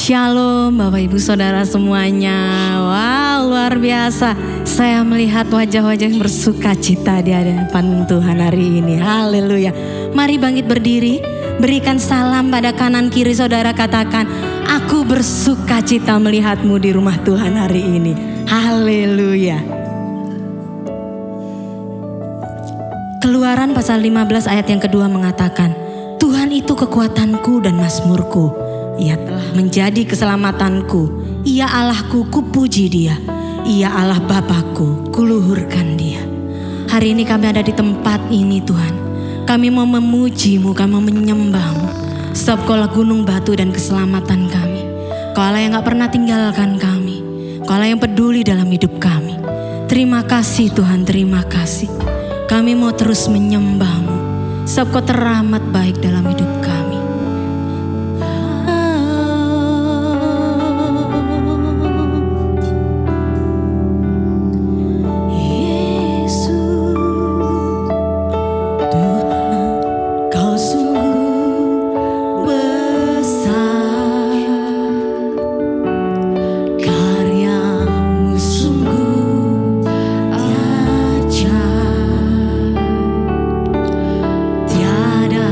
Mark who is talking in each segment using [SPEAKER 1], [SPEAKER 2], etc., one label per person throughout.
[SPEAKER 1] Shalom Bapak Ibu Saudara semuanya. Wow, luar biasa. Saya melihat wajah-wajah yang bersuka cita di hadapan Tuhan hari ini. Haleluya. Mari bangkit berdiri, berikan salam pada kanan kiri saudara, katakan, aku bersuka cita melihatmu di rumah Tuhan hari ini. Haleluya. Keluaran pasal 15 ayat yang kedua mengatakan, Tuhan itu kekuatanku dan mazmurku. Ia telah menjadi keselamatanku. Ia Allahku, kupuji Dia. Ia Allah Bapakku, kuluhurkan Dia. Hari ini kami ada di tempat ini Tuhan. Kami mau memuji-Mu, kami mau menyembah-Mu. Sebab Kaulah gunung batu dan keselamatan kami. Kaulah yang gak pernah tinggalkan kami. Kaulah yang peduli dalam hidup kami. Terima kasih Tuhan, terima kasih. Kami mau terus menyembah-Mu. Sebab Kau teramat baik dalam hidup kami.
[SPEAKER 2] Tiada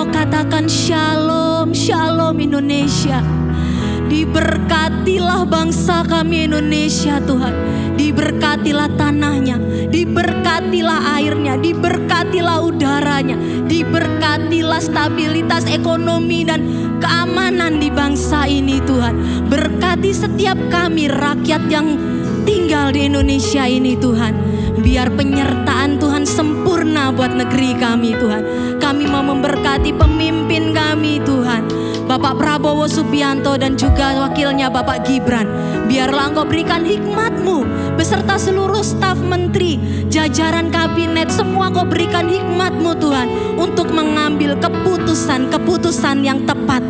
[SPEAKER 1] mau katakan shalom, shalom Indonesia. Diberkatilah bangsa kami Indonesia Tuhan. Diberkatilah tanahnya, diberkatilah airnya, diberkatilah udaranya, diberkatilah stabilitas ekonomi dan keamanan di bangsa ini Tuhan. Berkati setiap kami rakyat yang tinggal di Indonesia ini Tuhan. Biar penyertaan Tuhan sempurna buat negeri kami Tuhan. Kami mau memberkati pemimpin kami Tuhan, Bapak Prabowo Subianto dan juga wakilnya Bapak Gibran. Biarlah Engkau berikan hikmat-Mu beserta seluruh staf menteri, jajaran kabinet, semua Engkau berikan hikmat-Mu Tuhan untuk mengambil keputusan yang tepat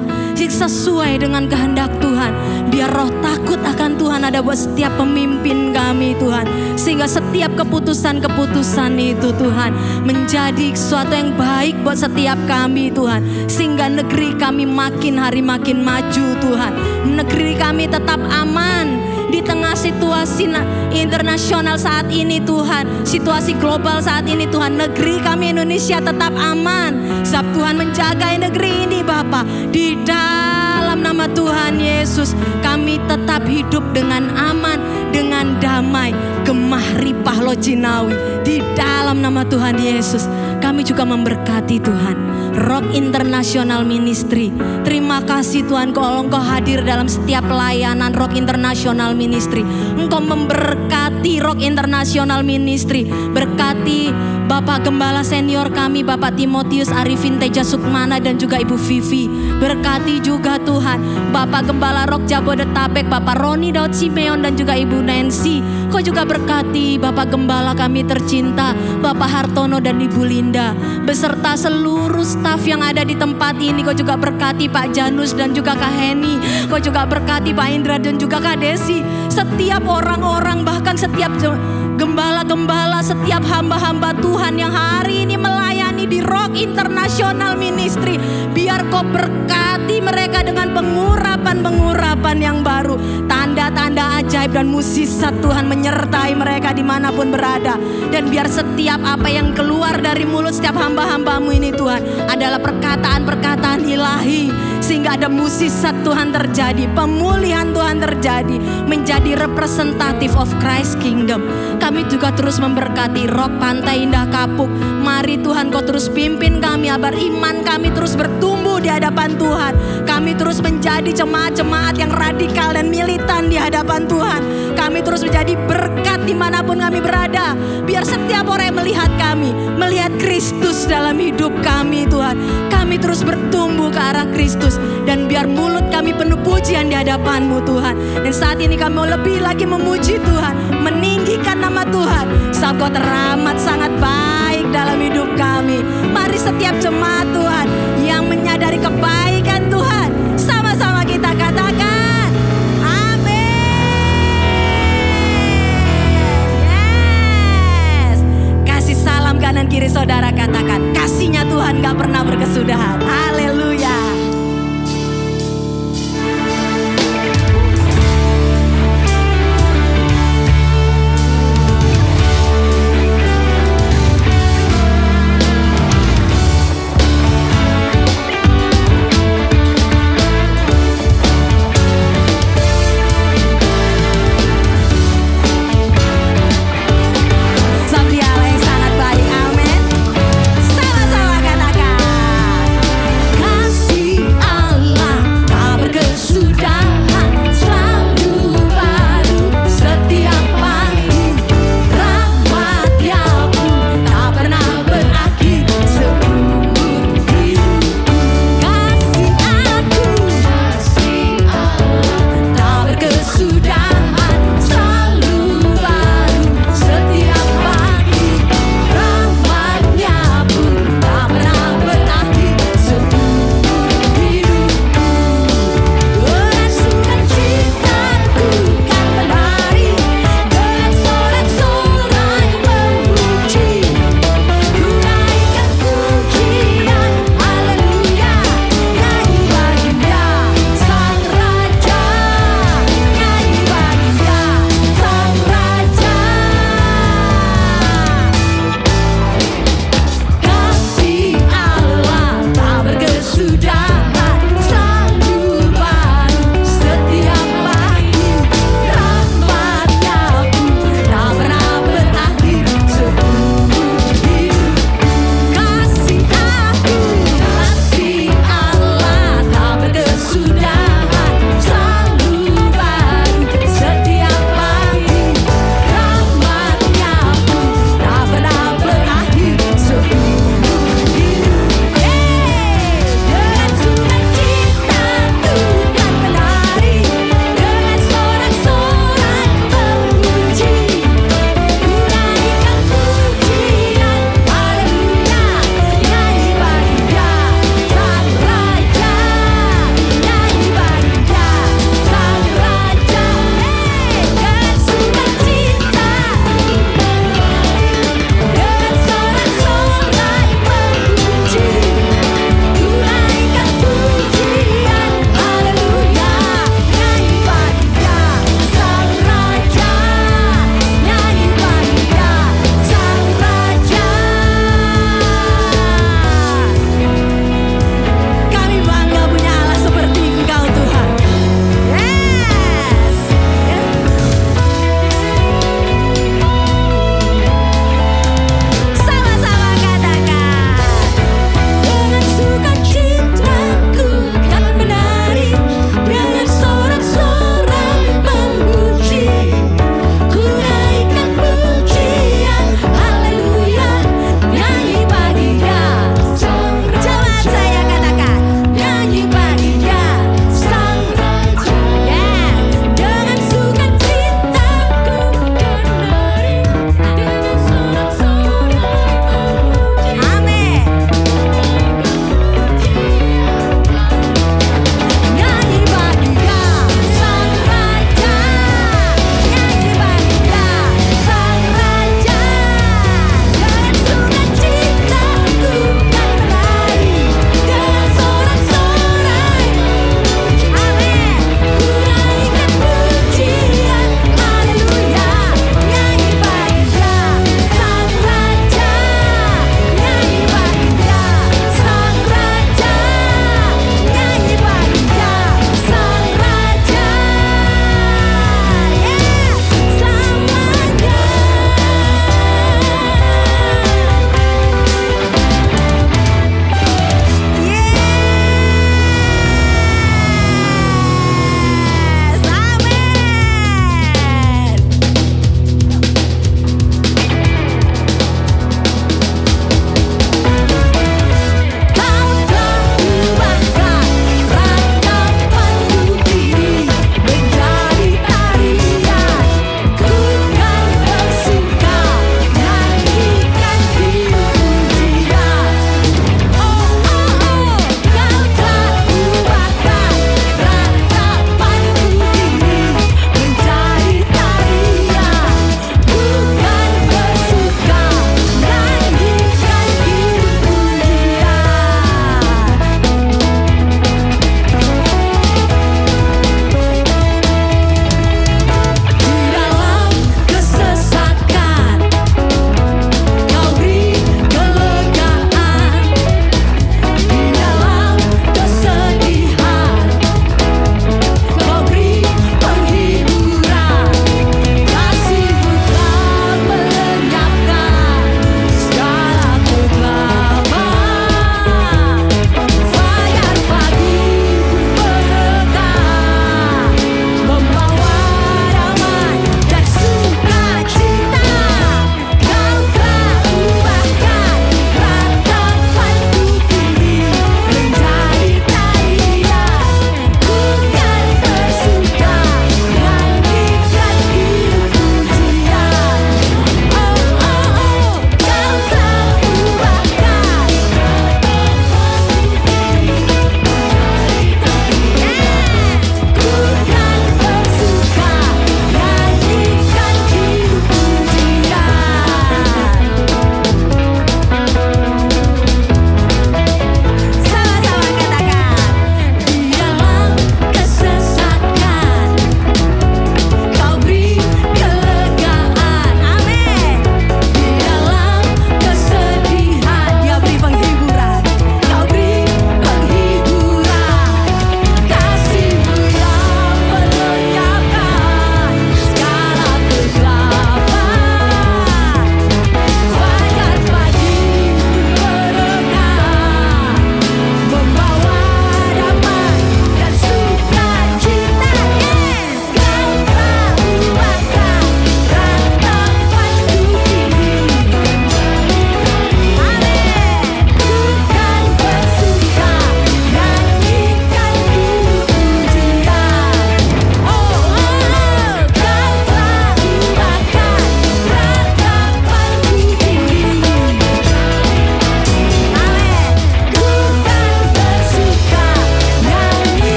[SPEAKER 1] sesuai dengan kehendak Tuhan. Biar roh takut akan Tuhan ada buat setiap pemimpin kami Tuhan, sehingga setiap keputusan-keputusan itu Tuhan menjadi sesuatu yang baik buat setiap kami Tuhan, sehingga negeri kami makin hari makin maju Tuhan. Negeri kami tetap aman di tengah situasi internasional saat ini Tuhan, situasi global saat ini Tuhan. Negeri kami Indonesia tetap aman, sebab Tuhan menjaga negeri ini Bapa. Di dalam nama Tuhan Yesus kami tetap hidup dengan aman, dengan damai, gemah ripah lo jinawi. Di dalam nama Tuhan Yesus kami juga memberkati Tuhan Rock International Ministry. Terima kasih Tuhan kalau Engkau hadir dalam setiap pelayanan Rock International Ministry. Engkau memberkati Rock International Ministry. Berkati Bapak Gembala senior kami Bapak Timotius Arifin Teja Sukmana dan juga Ibu Vivi. Berkati juga Tuhan Bapak Gembala Rock Jabodetabek Bapak Roni Daud Simeon dan juga Ibu Nancy. Kau juga berkati Bapak Gembala kami tercinta Bapak Hartono dan Ibu Linda beserta seluruh staf yang ada di tempat ini. Kau juga berkati Pak Janus dan juga Kak Heni. Kau juga berkati Pak Indra dan juga Kak Desi. Setiap orang-orang, bahkan setiap gembala-gembala, setiap hamba-hamba Tuhan yang hari ini melayani di Rock International Ministry. Biar Kau berkati mereka dengan pengurapan yang baru. Tanda-tanda ajaib dan mukjizat Tuhan menyertai mereka dimanapun berada. Dan biar setiap apa yang keluar dari mulut setiap hamba-hamba-Mu ini Tuhan adalah perkataan-perkataan ilahi, sehingga ada mukjizat Tuhan terjadi, pemulihan Tuhan terjadi, menjadi representative of Christ Kingdom. Kami juga terus memberkati Rock Pantai Indah Kapuk. Mari Tuhan Kau terus pimpin kami agar iman kami terus bertumbuh di hadapan Tuhan. Kami terus menjadi jemaat-jemaat yang radikal dan militan di hadapan Tuhan. Kami terus menjadi berkat dimanapun kami berada. Biar setiap orang yang melihat kami, melihat Kristus dalam hidup kami Tuhan. Kami terus bertumbuh ke arah Kristus. Dan biar mulut kami penuh pujian di hadapan-Mu Tuhan. Dan saat ini kami mau lebih lagi memuji Tuhan, meninggikan nama Tuhan, sebab Kau teramat sangat baik dalam hidup kami. Mari setiap jemaat Tuhan yang menyadari kebaikan Tuhan, sama-sama kita katakan amin. Yes. Kasih salam kanan kiri saudara, katakan kasihnya Tuhan gak pernah berkesudahan. Haleluya.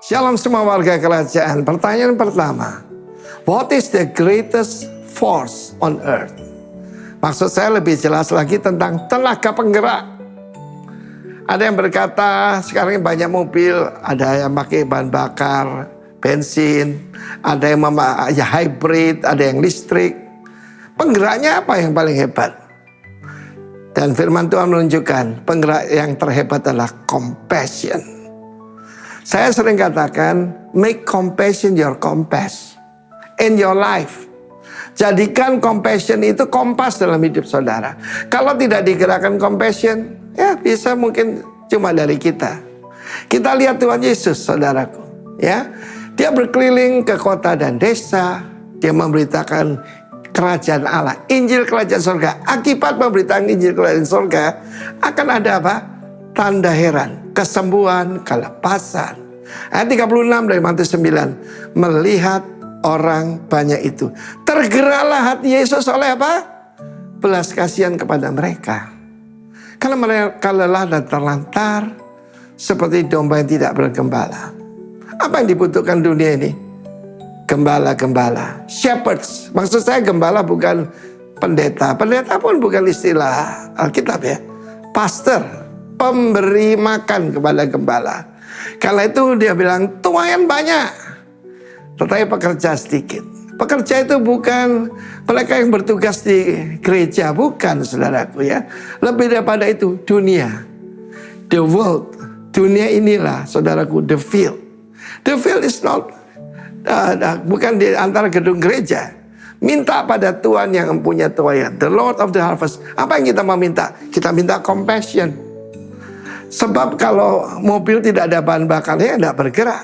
[SPEAKER 2] Shalom semua warga kerajaan. Pertanyaan pertama, what is the greatest force on earth? Maksud saya lebih jelas lagi tentang tenaga penggerak. Ada yang berkata sekarang banyak mobil, ada yang pakai bahan bakar, bensin, ada yang hybrid, ada yang listrik. Penggeraknya apa yang paling hebat? Dan firman Tuhan menunjukkan penggerak yang terhebat adalah compassion. Saya sering katakan, make compassion your compass in your life. Jadikan compassion itu kompas dalam hidup saudara. Kalau tidak digerakkan compassion, ya bisa mungkin cuma dari kita. Kita lihat Tuhan Yesus, saudaraku. Ya, dia berkeliling ke kota dan desa. Dia memberitakan kerajaan Allah, Injil kerajaan surga. Akibat memberitakan Injil kerajaan surga, akan ada apa? Tanda heran, kesembuhan, kelepasan. Ayat 36 dari Matius 9. Melihat orang banyak itu, tergeraklah hati Yesus oleh apa? Belas kasihan kepada mereka. Karena mereka lelah dan terlantar, seperti domba yang tidak bergembala. Apa yang dibutuhkan dunia ini? Gembala-gembala, shepherds. Maksud saya gembala bukan pendeta. Pendeta pun bukan istilah Alkitab ya. Pastor, pemberi makan kepada gembala. Karena itu dia bilang tuayan banyak, tetapi pekerja sedikit. Pekerja itu bukan mereka yang bertugas di gereja, bukan saudaraku ya. Lebih daripada itu, dunia, the world, dunia inilah saudaraku, the field. The field is not bukan di antara gedung gereja. Minta pada Tuhan yang mempunyai tuayan, the Lord of the harvest. Apa yang kita mau minta? Kita minta compassion. Sebab kalau mobil tidak ada bahan bakarnya, tidak bergerak.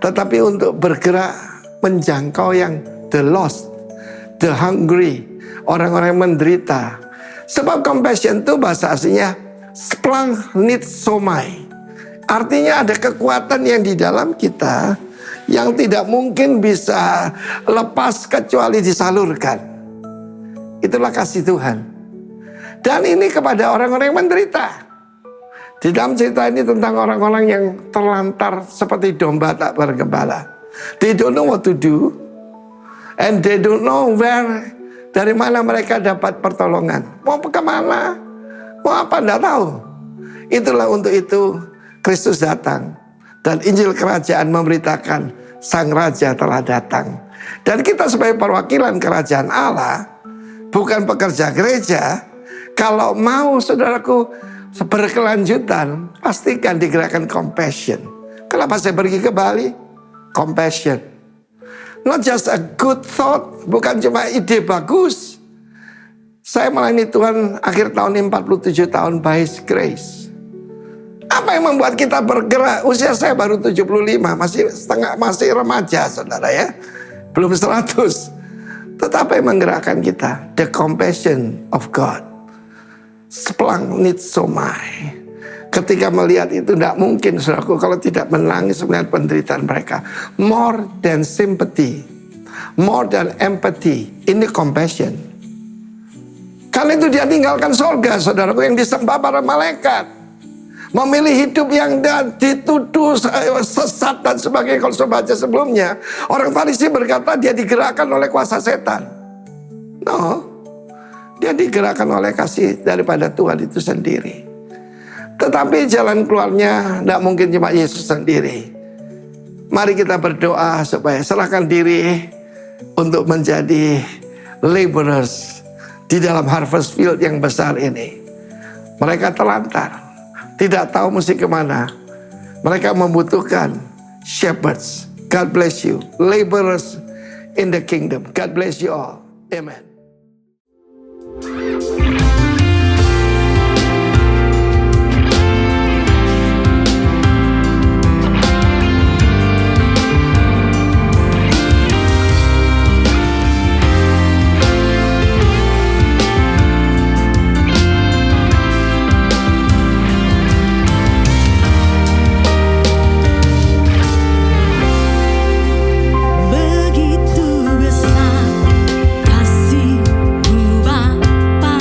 [SPEAKER 2] Tetapi untuk bergerak menjangkau yang the lost, the hungry, orang-orang yang menderita. Sebab compassion itu bahasa aslinya splanchnizomai. Artinya ada kekuatan yang di dalam kita yang tidak mungkin bisa lepas kecuali disalurkan. Itulah kasih Tuhan. Dan ini kepada orang-orang yang menderita. Di dalam cerita ini tentang orang-orang yang terlantar seperti domba tak bergembala. They don't know what to do. And they don't know where, dari mana mereka dapat pertolongan. Mau kemana? Mau apa? Tidak tahu. Itulah untuk itu Kristus datang. Dan Injil kerajaan memberitakan Sang Raja telah datang. Dan kita sebagai perwakilan kerajaan Allah, bukan pekerja gereja. Kalau mau saudaraku berkelanjutan, pastikan digerakkan compassion. Kenapa saya pergi ke Bali? Compassion. Not just a good thought, bukan cuma ide bagus. Saya melayani Tuhan akhir tahun ini 47 tahun by His grace. Apa yang membuat kita bergerak? Usia saya baru 75, masih remaja saudara ya. Belum 100. Tetapi yang menggerakkan kita, the compassion of God. Splanchnizomai. Ketika melihat itu tidak mungkin saudaraku kalau tidak menangis melihat penderitaan mereka. More than sympathy, more than empathy, ini compassion. Karena itu dia tinggalkan surga saudaraku yang disembah para malaikat. Memilih hidup yang dituduh sesat dan sebagainya. Kalau saya baca sebelumnya, orang Farisi berkata dia digerakkan oleh kuasa setan. No, dia digerakkan oleh kasih daripada Tuhan itu sendiri. Tetapi jalan keluarnya tidak mungkin cuma Yesus sendiri. Mari kita berdoa supaya serahkan diri untuk menjadi laborers di dalam harvest field yang besar ini. Mereka terlantar, tidak tahu mesti kemana. Mereka membutuhkan shepherds. God bless you. Laborers in the kingdom. God bless you all. Amen.
[SPEAKER 1] Begitu besar kasih-Mu Bapa.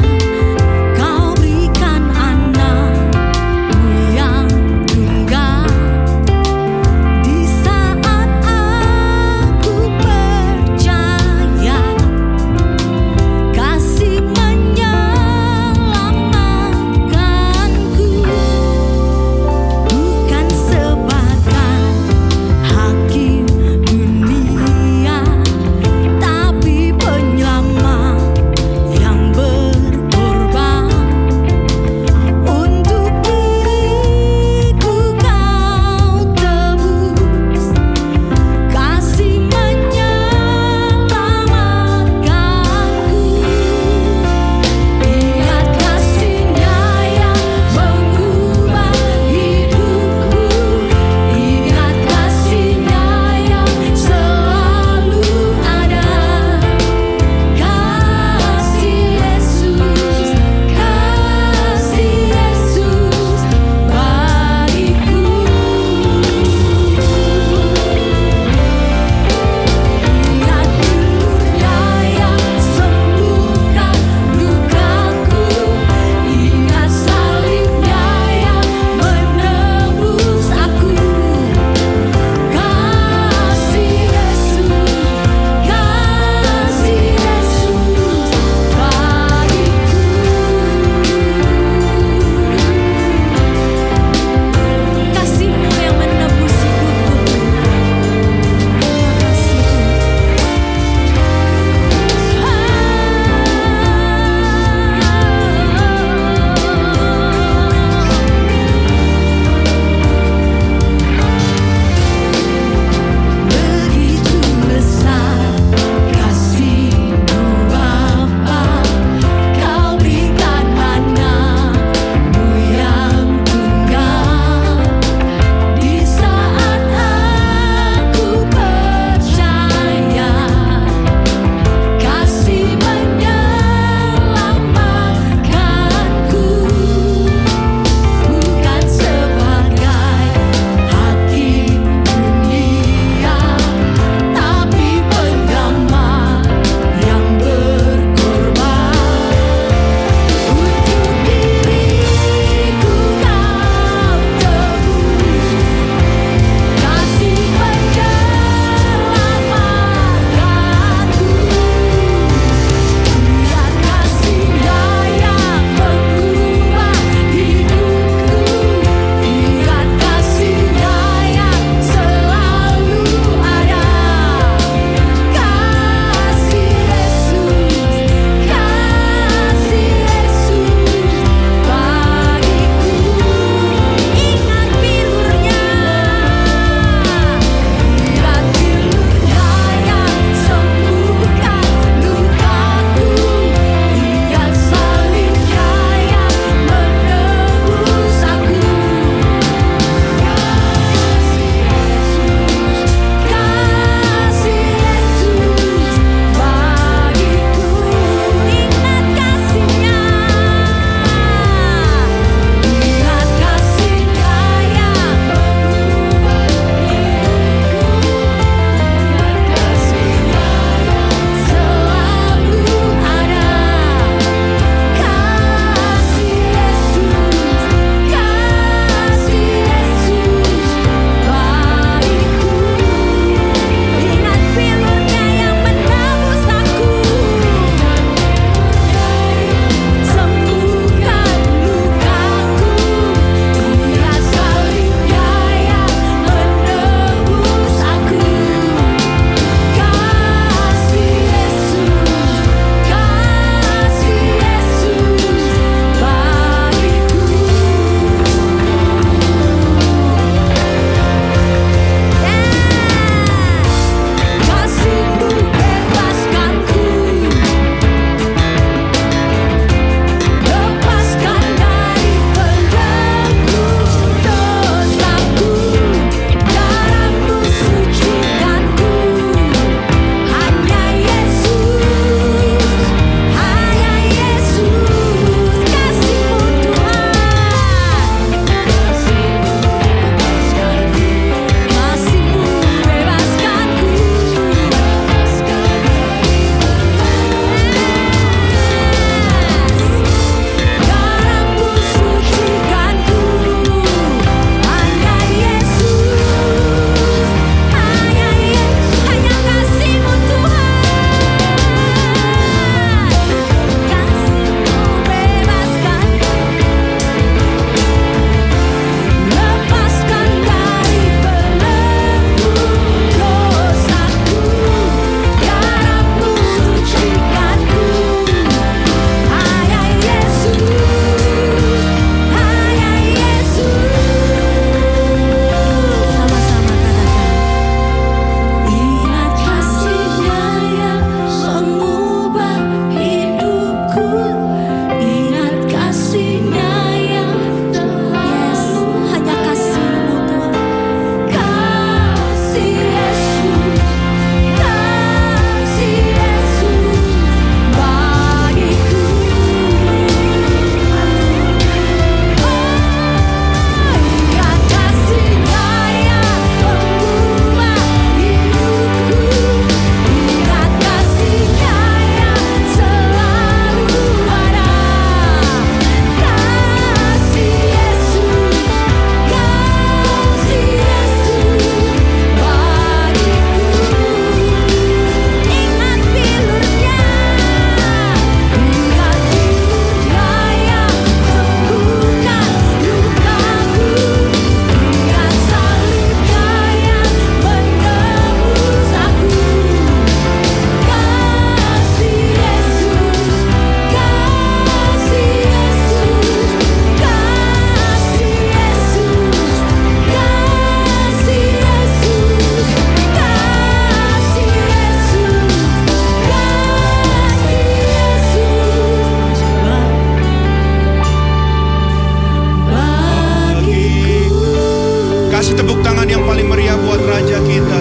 [SPEAKER 3] Kasih tepuk tangan yang paling meriah buat Raja kita.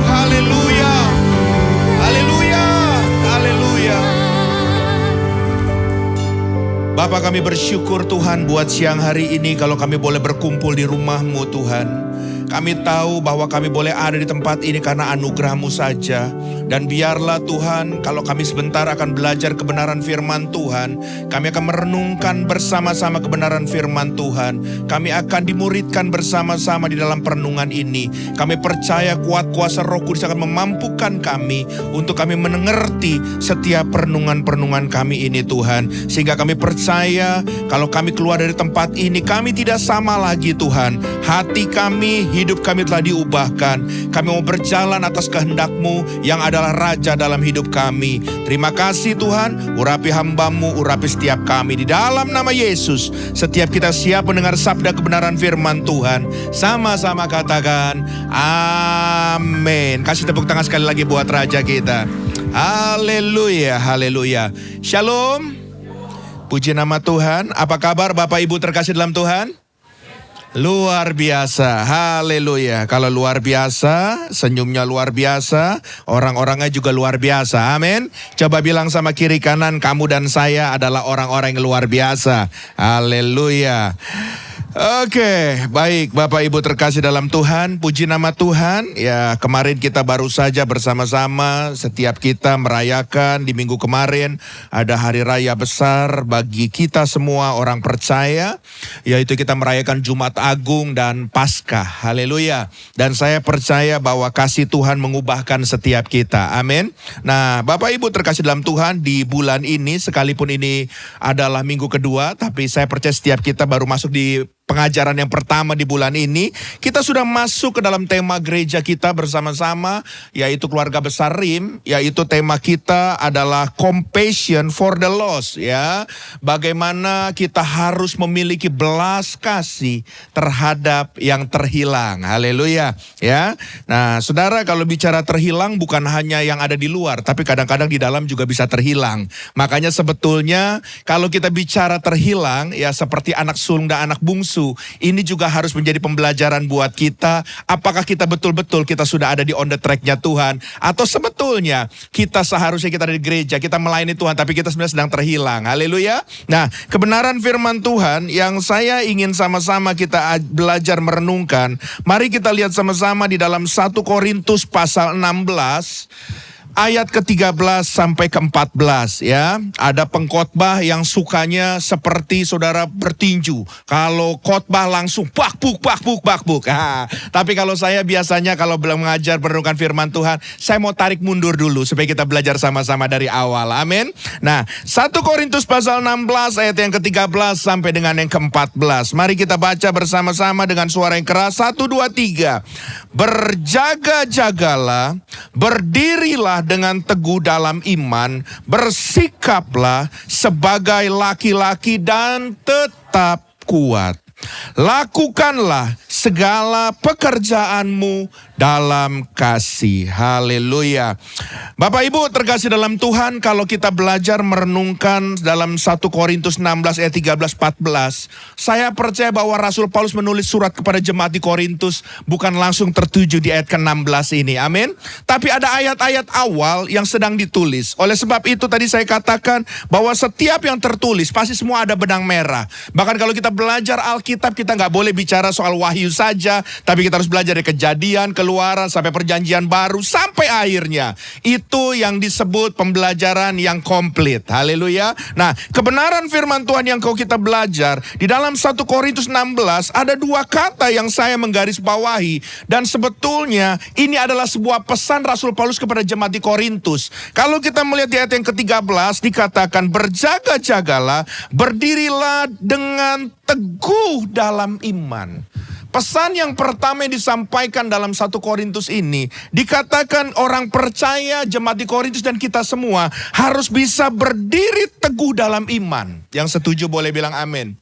[SPEAKER 3] Haleluya. Haleluya. Haleluya. Bapa, kami bersyukur Tuhan buat siang hari ini kalau kami boleh berkumpul di rumah-Mu Tuhan. Kami tahu bahwa kami boleh ada di tempat ini karena anugerah-Mu saja. Dan biarlah Tuhan, kalau kami sebentar akan belajar kebenaran firman Tuhan, kami akan merenungkan bersama-sama kebenaran firman Tuhan. Kami akan dimuridkan bersama-sama di dalam perenungan ini. Kami percaya kuat kuasa Roh Kudus akan memampukan kami untuk kami mengerti setiap perenungan-perenungan kami ini Tuhan. Sehingga kami percaya kalau kami keluar dari tempat ini, kami tidak sama lagi Tuhan. Hati kami, hidup kami telah diubahkan. Kami mau berjalan atas kehendak-Mu yang adalah Raja dalam hidup kami. Terima kasih Tuhan, urapi hamba-Mu, urapi setiap kami. Di dalam nama Yesus, setiap kita siap mendengar sabda kebenaran firman Tuhan. Sama-sama katakan, amin. Kasih tepuk tangan sekali lagi buat Raja kita. Haleluya, haleluya. Shalom. Puji nama Tuhan. Apa kabar Bapak Ibu terkasih dalam Tuhan? Luar biasa, haleluya. Kalau luar biasa, senyumnya luar biasa, orang-orangnya juga luar biasa, amin. Coba bilang sama kiri kanan, kamu dan saya adalah orang-orang yang luar biasa, haleluya. Oke, baik Bapak Ibu terkasih dalam Tuhan, puji nama Tuhan. Ya, kemarin kita baru saja bersama-sama, setiap kita merayakan di minggu kemarin ada hari raya besar bagi kita semua orang percaya, yaitu kita merayakan Jumat Agung dan Paskah. Haleluya. Dan saya percaya bahwa kasih Tuhan mengubahkan setiap kita. Amin. Nah, Bapak Ibu terkasih dalam Tuhan, di bulan ini sekalipun ini adalah minggu kedua, tapi saya percaya setiap kita baru masuk di pengajaran yang pertama di bulan ini, kita sudah masuk ke dalam tema gereja kita bersama-sama, yaitu keluarga besar RIM, yaitu tema kita adalah compassion for the lost, ya. Bagaimana kita harus memiliki belas kasih terhadap yang terhilang. Haleluya, ya. Nah, saudara, kalau bicara terhilang bukan hanya yang ada di luar, tapi kadang-kadang di dalam juga bisa terhilang. Makanya sebetulnya kalau kita bicara terhilang, ya seperti anak sulung dan anak bungsu, ini juga harus menjadi pembelajaran buat kita. Apakah kita betul-betul kita sudah ada di on the track-nya Tuhan, atau sebetulnya kita seharusnya kita ada di gereja, kita melayani Tuhan, tapi kita sebenarnya sedang terhilang. Haleluya. Nah, kebenaran firman Tuhan yang saya ingin sama-sama kita belajar merenungkan, mari kita lihat sama-sama di dalam 1 Korintus pasal 16 ayat ke-13 sampai ke-14, ya. Ada pengkhotbah yang sukanya seperti saudara bertinju. Kalau khotbah langsung bakbuk. Tapi kalau saya biasanya kalau belum mengajar merenungkan firman Tuhan, saya mau tarik mundur dulu supaya kita belajar sama-sama dari awal. Amin. Nah, 1 Korintus pasal 16 ayat yang ke-13 sampai dengan yang ke-14. Mari kita baca bersama-sama dengan suara yang keras. 1, 2, 3. Berjaga-jagalah, berdirilah dengan teguh dalam iman, bersikaplah sebagai laki-laki dan tetap kuat. Lakukanlah segala pekerjaanmu dalam kasih. Haleluya. Bapak Ibu terkasih dalam Tuhan, kalau kita belajar merenungkan dalam 1 Korintus 16 ayat 13-14, saya percaya bahwa Rasul Paulus menulis surat kepada jemaat di Korintus bukan langsung tertuju di ayat ke-16 ini. Amin. Tapi ada ayat-ayat awal yang sedang ditulis. Oleh sebab itu tadi saya katakan bahwa setiap yang tertulis pasti semua ada benang merah. Bahkan kalau kita belajar Alkitab, kita nggak boleh bicara soal wahyu saja, tapi kita harus belajar dari Kejadian, Keluaran, sampai Perjanjian Baru, sampai akhirnya. Itu yang disebut pembelajaran yang komplit. Haleluya. Nah, kebenaran firman Tuhan yang kita belajar di dalam 1 Korintus 16 ada dua kata yang saya menggarisbawahi, dan sebetulnya ini adalah sebuah pesan Rasul Paulus kepada jemaat di Korintus. Kalau kita melihat di ayat yang ke-13 dikatakan, berjaga-jagalah, berdirilah dengan teguh dalam iman. Pesan yang pertama yang disampaikan dalam 1 Korintus ini, dikatakan orang percaya, jemaat di Korintus dan kita semua harus bisa berdiri teguh dalam iman. Yang setuju boleh bilang amin.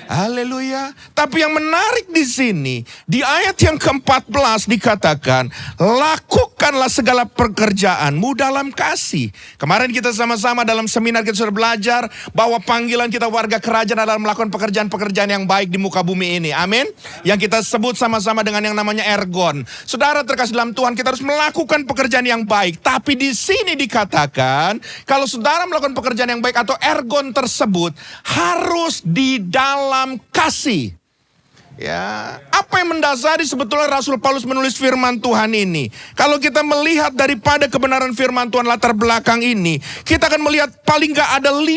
[SPEAKER 3] Haleluya. Tapi yang menarik di sini, di ayat yang ke-14 dikatakan, lakukanlah segala pekerjaanmu dalam kasih. Kemarin kita sama-sama dalam seminar kita sudah belajar bahwa panggilan kita warga kerajaan adalah melakukan pekerjaan-pekerjaan yang baik di muka bumi ini. Amin. Yang kita sebut sama-sama dengan yang namanya ergon. Saudara terkasih dalam Tuhan, kita harus melakukan pekerjaan yang baik. Tapi di sini dikatakan, kalau saudara melakukan pekerjaan yang baik atau ergon tersebut harus di dalam kasih. Ya, apa yang mendasari sebetulnya Rasul Paulus menulis firman Tuhan ini? Kalau kita melihat daripada kebenaran firman Tuhan latar belakang ini, kita akan melihat paling gak ada 5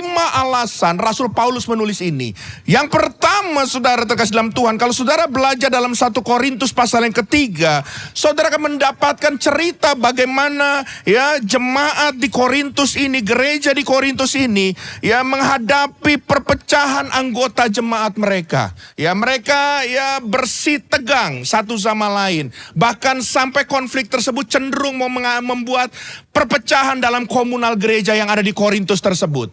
[SPEAKER 3] alasan Rasul Paulus menulis ini. Yang pertama, saudara terkasih dalam Tuhan, kalau saudara belajar dalam 1 Korintus pasal yang ketiga, saudara akan mendapatkan cerita bagaimana ya jemaat di Korintus ini, gereja di Korintus ini, ya menghadapi perpecahan anggota jemaat mereka. Ya mereka ya bersih tegang satu sama lain. Bahkan sampai konflik tersebut cenderung mau membuat perpecahan dalam komunal gereja yang ada di Korintus tersebut.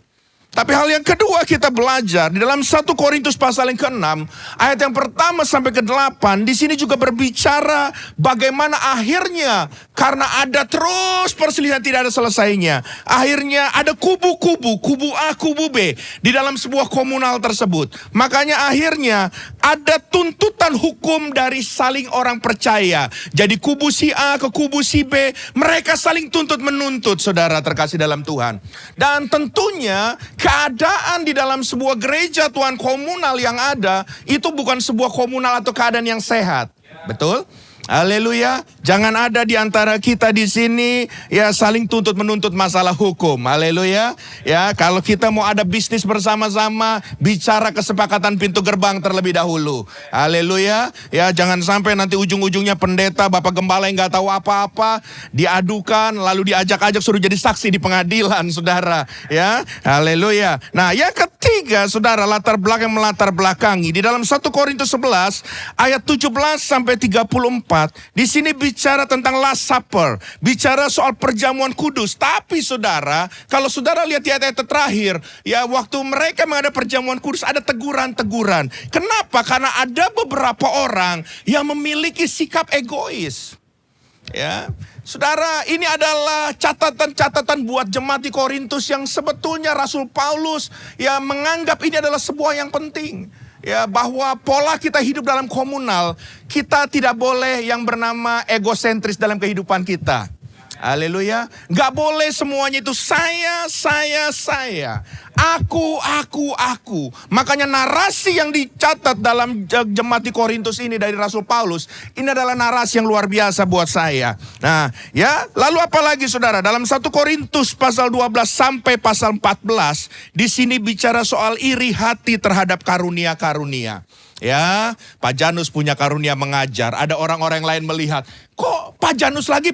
[SPEAKER 3] Tapi hal yang kedua kita belajar di dalam 1 Korintus pasal yang ke-6 ayat yang pertama sampai ke-8, di sini juga berbicara bagaimana akhirnya karena ada terus perselisihan tidak ada selesainya. Akhirnya ada kubu-kubu, kubu A, kubu B di dalam sebuah komunal tersebut. Makanya akhirnya ada tuntutan hukum dari saling orang percaya. Jadi kubu si A ke kubu si B, mereka saling tuntut menuntut, saudara terkasih dalam Tuhan. Dan tentunya keadaan di dalam sebuah gereja Tuhan komunal yang ada, itu bukan sebuah komunal atau keadaan yang sehat. Betul? Haleluya. Jangan ada di antara kita di sini ya saling tuntut menuntut masalah hukum. Haleluya. Ya, kalau kita mau ada bisnis bersama-sama, bicara kesepakatan pintu gerbang terlebih dahulu. Haleluya. Ya, jangan sampai nanti ujung-ujungnya pendeta, bapak gembala yang nggak tahu apa-apa diadukan lalu diajak-ajak suruh jadi saksi di pengadilan, saudara. Ya, haleluya. Nah, yang ketiga, saudara, latar belakangi di dalam 1 Korintus 11 ayat 17 sampai 34. Di sini bicara tentang Last Supper, bicara soal perjamuan kudus. Tapi saudara, kalau saudara lihat di ayat terakhir, ya waktu mereka mengadakan perjamuan kudus ada teguran-teguran. Kenapa? Karena ada beberapa orang yang memiliki sikap egois. Ya, saudara, ini adalah catatan-catatan buat jemaat di Korintus yang sebetulnya Rasul Paulus ya menganggap ini adalah sebuah yang penting. Ya, bahwa pola kita hidup dalam komunal, kita tidak boleh yang bernama egosentris dalam kehidupan kita. Haleluya. Gak boleh semuanya itu saya. Aku. Makanya narasi yang dicatat dalam jemaat di Korintus ini dari Rasul Paulus, ini adalah narasi yang luar biasa buat saya. Nah, ya, lalu apa lagi saudara? Dalam 1 Korintus pasal 12 sampai pasal 14, di sini bicara soal iri hati terhadap karunia-karunia. Ya, Pak Janus punya karunia mengajar. Ada orang-orang lain melihat, kok Pak Janus lagi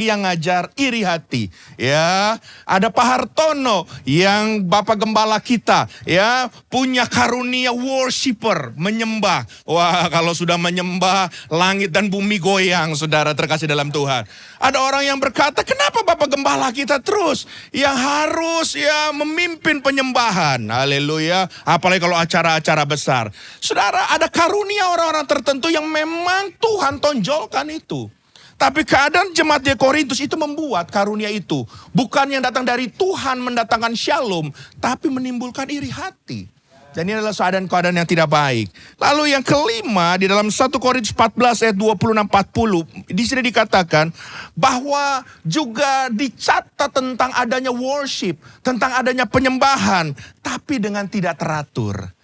[SPEAKER 3] yang ngajar, iri hati. Ya, ada Pak Hartono yang Bapak Gembala kita, ya, punya karunia worshiper, menyembah. Wah, kalau sudah menyembah, langit dan bumi goyang, saudara terkasih dalam Tuhan. Ada orang yang berkata, kenapa Bapak Gembala kita terus yang harus ya memimpin penyembahan? Haleluya. Apalagi kalau acara-acara besar. Saudara, ada karunia orang-orang tertentu yang memang Tuhan tonjolkan itu. Tapi keadaan jemaat di Korintus itu membuat karunia itu bukan yang datang dari Tuhan mendatangkan shalom, tapi menimbulkan iri hati. Dan ini adalah keadaan yang tidak baik. Lalu yang kelima, di dalam 1 Korintus 14 ayat 26-40, di sini dikatakan bahwa juga dicatat tentang adanya worship, tentang adanya penyembahan, tapi dengan tidak teratur.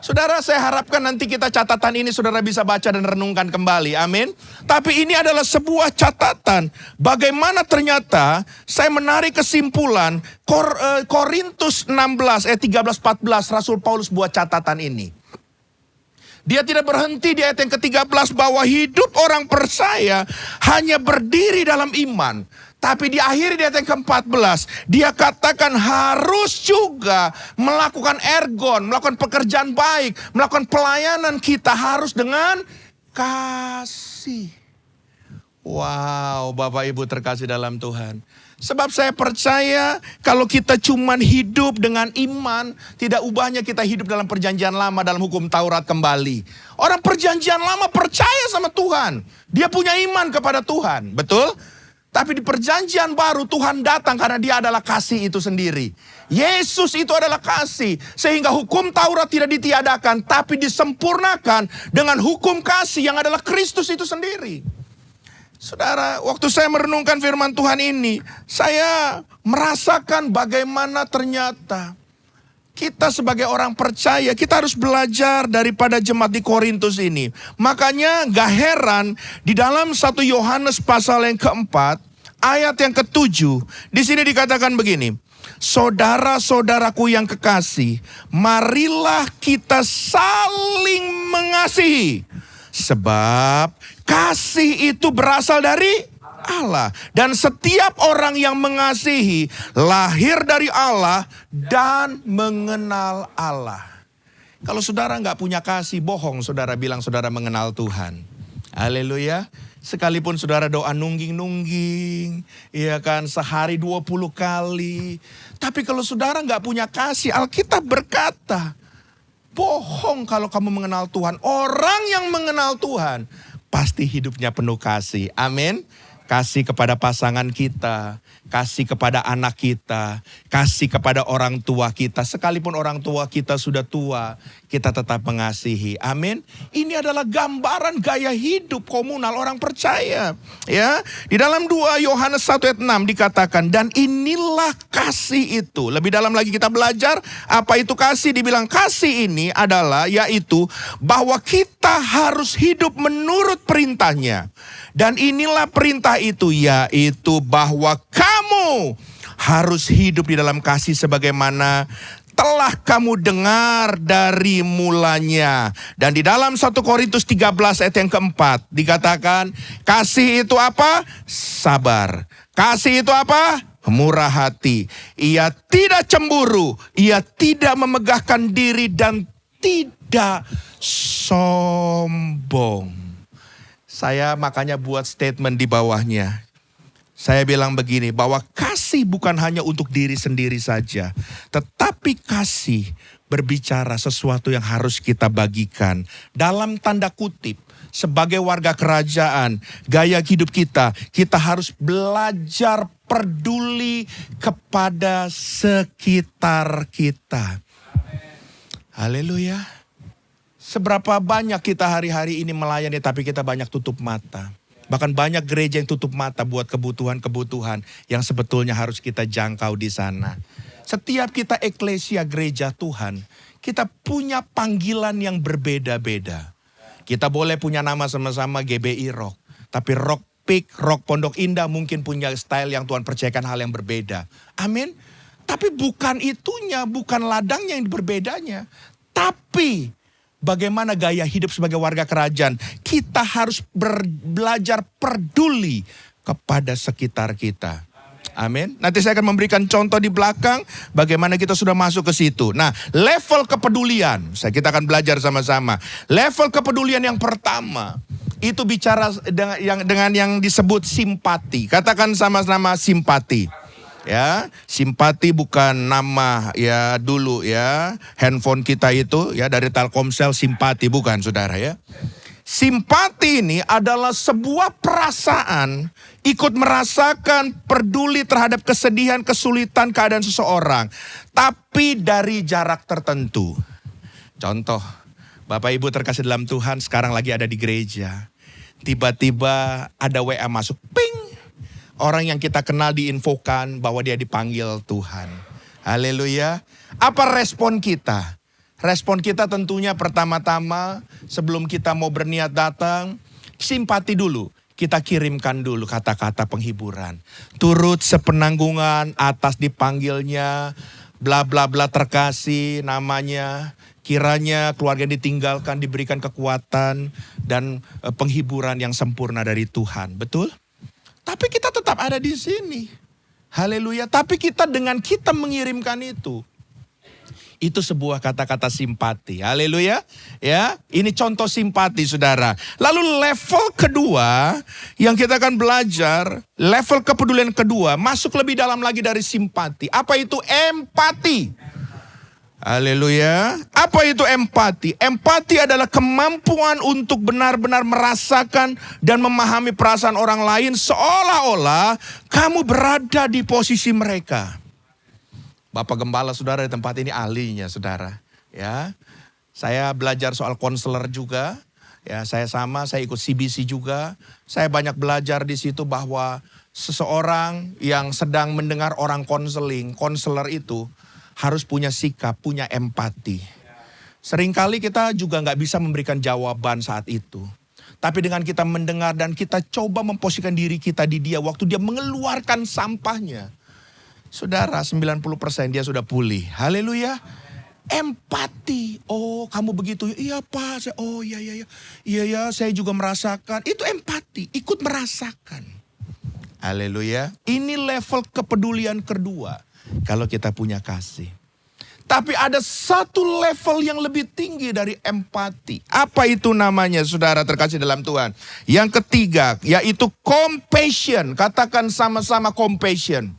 [SPEAKER 3] Saudara, saya harapkan nanti kita catatan ini saudara bisa baca dan renungkan kembali. Amin. Tapi ini adalah sebuah catatan. Bagaimana ternyata saya menarik kesimpulan Korintus 16 ayat 13-14 Rasul Paulus buat catatan ini. Dia tidak berhenti di ayat yang ke-13 bahwa hidup orang percaya hanya berdiri dalam iman. Tapi di akhir di ayat yang ke-14, dia katakan harus juga melakukan ergon, melakukan pekerjaan baik, melakukan pelayanan kita harus dengan kasih. Wow, Bapak Ibu terkasih dalam Tuhan. Sebab saya percaya kalau kita cuman hidup dengan iman, tidak ubahnya kita hidup dalam perjanjian lama, dalam hukum Taurat kembali. Orang perjanjian lama percaya sama Tuhan. Dia punya iman kepada Tuhan, betul? Tapi di perjanjian baru Tuhan datang karena dia adalah kasih itu sendiri. Yesus itu adalah kasih. Sehingga hukum Taurat tidak ditiadakan, tapi disempurnakan dengan hukum kasih yang adalah Kristus itu sendiri. Saudara, waktu saya merenungkan firman Tuhan ini, saya merasakan bagaimana ternyata kita sebagai orang percaya, kita harus belajar daripada jemaat di Korintus ini. Makanya gak heran di dalam 1 Yohanes pasal yang keempat, ayat yang ke-7, di sini dikatakan begini. Saudara-saudaraku yang kekasih, marilah kita saling mengasihi. Sebab kasih itu berasal dari Allah. Dan setiap orang yang mengasihi lahir dari Allah dan mengenal Allah. Kalau saudara nggak punya kasih, bohong saudara bilang saudara mengenal Tuhan. Haleluya. Sekalipun saudara doa nungging-nungging, iya kan, sehari 20 kali. Tapi kalau saudara nggak punya kasih, Alkitab berkata, bohong kalau kamu mengenal Tuhan. Orang yang mengenal Tuhan pasti hidupnya penuh kasih. Amin. Kasih kepada pasangan kita, kasih kepada anak kita, kasih kepada orang tua kita. Sekalipun orang tua kita sudah tua, kita tetap mengasihi. Amin. Ini adalah gambaran gaya hidup komunal orang percaya. Ya, di dalam 2 Yohanes 1 ayat 6 dikatakan, dan inilah kasih itu. Lebih dalam lagi kita belajar apa itu kasih. Dibilang kasih ini adalah yaitu bahwa kita harus hidup menurut perintahnya. Dan inilah perintah itu, yaitu bahwa kamu harus hidup di dalam kasih sebagaimana telah kamu dengar dari mulanya. Dan di dalam 1 Korintus 13 ayat yang keempat dikatakan, kasih itu apa? Sabar. Kasih itu apa? Murah hati. Ia tidak cemburu, ia tidak memegahkan diri dan tidak sombong. Saya makanya buat statement di bawahnya. Saya bilang begini, bahwa kasih bukan hanya untuk diri sendiri saja. Tetapi kasih berbicara sesuatu yang harus kita bagikan. Dalam tanda kutip, sebagai warga kerajaan, gaya hidup kita harus belajar peduli kepada sekitar kita. Haleluya. Seberapa banyak kita hari-hari ini melayani tapi kita banyak tutup mata. Bahkan banyak gereja yang tutup mata buat kebutuhan-kebutuhan yang sebetulnya harus kita jangkau di sana. Setiap kita eklesia gereja Tuhan, kita punya panggilan yang berbeda-beda. Kita boleh punya nama sama-sama GBI Rock. Tapi Rock Peak, Rock Pondok Indah mungkin punya style yang Tuhan percayakan hal yang berbeda. Amin. Tapi bukan itunya, bukan ladangnya yang berbedanya. Tapi bagaimana gaya hidup sebagai warga kerajaan. Kita harus belajar peduli kepada sekitar kita. Amin. Nanti saya akan memberikan contoh di belakang bagaimana kita sudah masuk ke situ. Nah, level kepedulian. Kita akan belajar sama-sama. Level kepedulian yang pertama itu bicara dengan yang disebut simpati. Katakan sama-sama simpati. Ya, simpati bukan nama ya dulu ya, handphone kita itu ya dari Telkomsel simpati, bukan saudara ya. Simpati ini adalah sebuah perasaan ikut merasakan peduli terhadap kesedihan, kesulitan, keadaan seseorang. Tapi dari jarak tertentu. Contoh, Bapak Ibu terkasih dalam Tuhan sekarang lagi ada di gereja. Tiba-tiba ada WA masuk, ping. Orang yang kita kenal diinfokan bahwa dia dipanggil Tuhan. Haleluya. Apa respon kita? Respon kita tentunya pertama-tama sebelum kita mau berniat datang, simpati dulu. Kita kirimkan dulu kata-kata penghiburan. Turut sepenanggungan atas dipanggilnya, bla bla bla terkasih namanya. Kiranya keluarga yang ditinggalkan diberikan kekuatan dan penghiburan yang sempurna dari Tuhan. Betul? Tapi kita tetap ada di sini. Haleluya. Tapi kita dengan kita mengirimkan Itu sebuah kata-kata simpati. Haleluya. Ya, ini contoh simpati saudara. Lalu level kedua yang kita akan belajar, level kepedulian kedua, masuk lebih dalam lagi dari simpati. Apa itu empati? Haleluya. Apa itu empati? Empati adalah kemampuan untuk benar-benar merasakan dan memahami perasaan orang lain seolah-olah kamu berada di posisi mereka. Bapak Gembala saudara di tempat ini ahlinya saudara. Ya, saya belajar soal konselor juga. Ya, saya ikut CBC juga. Saya banyak belajar di situ bahwa seseorang yang sedang mendengar orang konselor itu harus punya sikap, punya empati. Seringkali kita juga nggak bisa memberikan jawaban saat itu. Tapi dengan kita mendengar dan kita coba memposisikan diri kita di dia waktu dia mengeluarkan sampahnya. Saudara, 90% dia sudah pulih. Haleluya. Empati. Oh, kamu begitu. Iya, Pak. Oh, iya. Iya, saya juga merasakan. Itu empati. Ikut merasakan. Haleluya. Ini level kepedulian kedua. Kalau kita punya kasih. Tapi ada satu level yang lebih tinggi dari empati. Apa itu namanya, saudara terkasih dalam Tuhan? Yang ketiga, yaitu compassion. Katakan sama-sama compassion.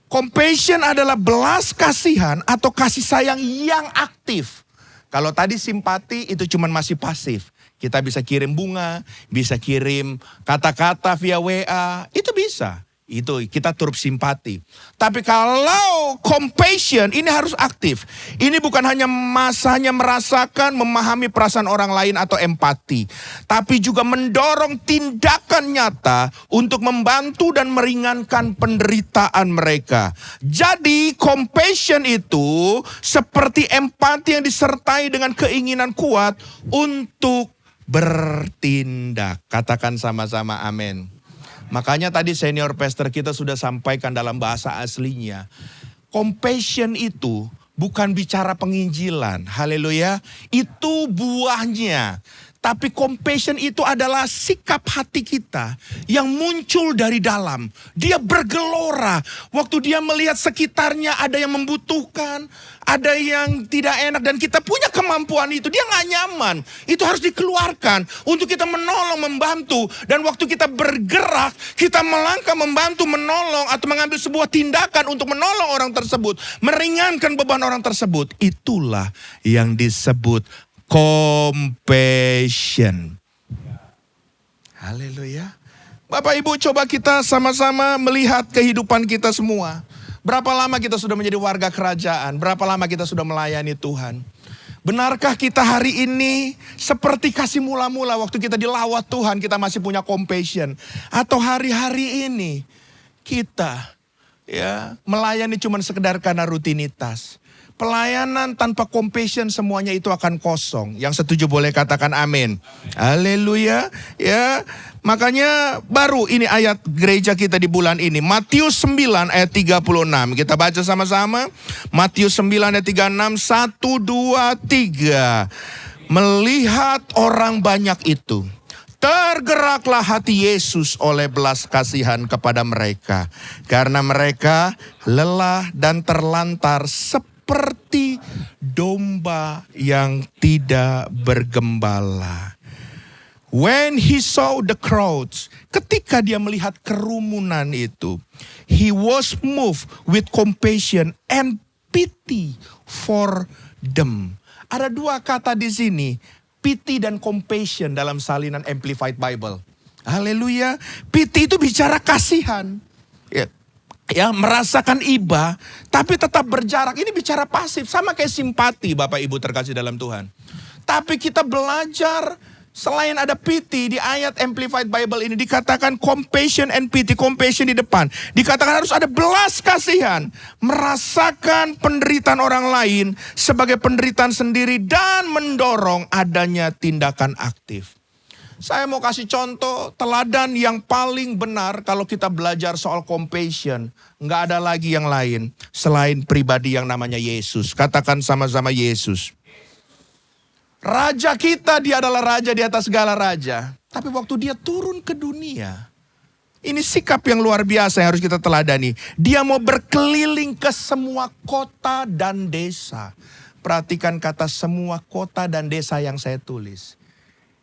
[SPEAKER 3] Compassion adalah belas kasihan atau kasih sayang yang aktif. Kalau tadi simpati itu cuma masih pasif. Kita bisa kirim bunga, bisa kirim kata-kata via WA, itu bisa. Itu kita turut simpati. Tapi kalau compassion ini harus aktif. Ini bukan hanya masanya merasakan, memahami perasaan orang lain atau empati. Tapi juga mendorong tindakan nyata untuk membantu dan meringankan penderitaan mereka. Jadi compassion itu seperti empati yang disertai dengan keinginan kuat untuk bertindak. Katakan sama-sama amin. Makanya tadi senior pastor kita sudah sampaikan dalam bahasa aslinya. Compassion itu bukan bicara penginjilan. Haleluya. Itu buahnya. Tapi compassion itu adalah sikap hati kita yang muncul dari dalam. Dia bergelora. Waktu dia melihat sekitarnya ada yang membutuhkan, ada yang tidak enak. Dan kita punya kemampuan itu. Dia gak nyaman. Itu harus dikeluarkan untuk kita menolong, membantu. Dan waktu kita bergerak, kita melangkah, membantu, menolong. Atau mengambil sebuah tindakan untuk menolong orang tersebut. Meringankan beban orang tersebut. Itulah yang disebut compassion. Haleluya. Bapak Ibu, coba kita sama-sama melihat kehidupan kita semua. Berapa lama kita sudah menjadi warga kerajaan? Berapa lama kita sudah melayani Tuhan? Benarkah kita hari ini seperti kasih mula-mula waktu kita dilawat Tuhan, kita masih punya compassion? Atau hari-hari ini kita melayani cuma sekedar karena rutinitas? Pelayanan tanpa compassion semuanya itu akan kosong. Yang setuju boleh katakan amin. Haleluya. Ya, makanya baru ini ayat gereja kita di bulan ini. Matius 9 ayat 36. Kita baca sama-sama. Matius 9 ayat 36. 1, 2, 3. Melihat orang banyak itu, tergeraklah hati Yesus oleh belas kasihan kepada mereka. Karena mereka lelah dan terlantar seperti domba yang tidak bergembala. When he saw the crowds, ketika dia melihat kerumunan itu, he was moved with compassion and pity for them. Ada dua kata di sini, pity dan compassion dalam salinan Amplified Bible. Haleluya. Pity itu bicara kasihan. Ya, merasakan iba, tapi tetap berjarak. Ini bicara pasif, sama kayak simpati Bapak Ibu terkasih dalam Tuhan. Tapi kita belajar, selain ada pity di ayat Amplified Bible ini dikatakan compassion and pity. Compassion di depan. Dikatakan harus ada belas kasihan. Merasakan penderitaan orang lain sebagai penderitaan sendiri dan mendorong adanya tindakan aktif. Saya mau kasih contoh teladan yang paling benar kalau kita belajar soal compassion. Nggak ada lagi yang lain selain pribadi yang namanya Yesus. Katakan sama-sama Yesus. Raja kita, dia adalah raja di atas segala raja. Tapi waktu dia turun ke dunia, Ini sikap yang luar biasa yang harus kita teladani. Dia mau berkeliling ke semua kota dan desa. Perhatikan kata semua kota dan desa yang saya tulis.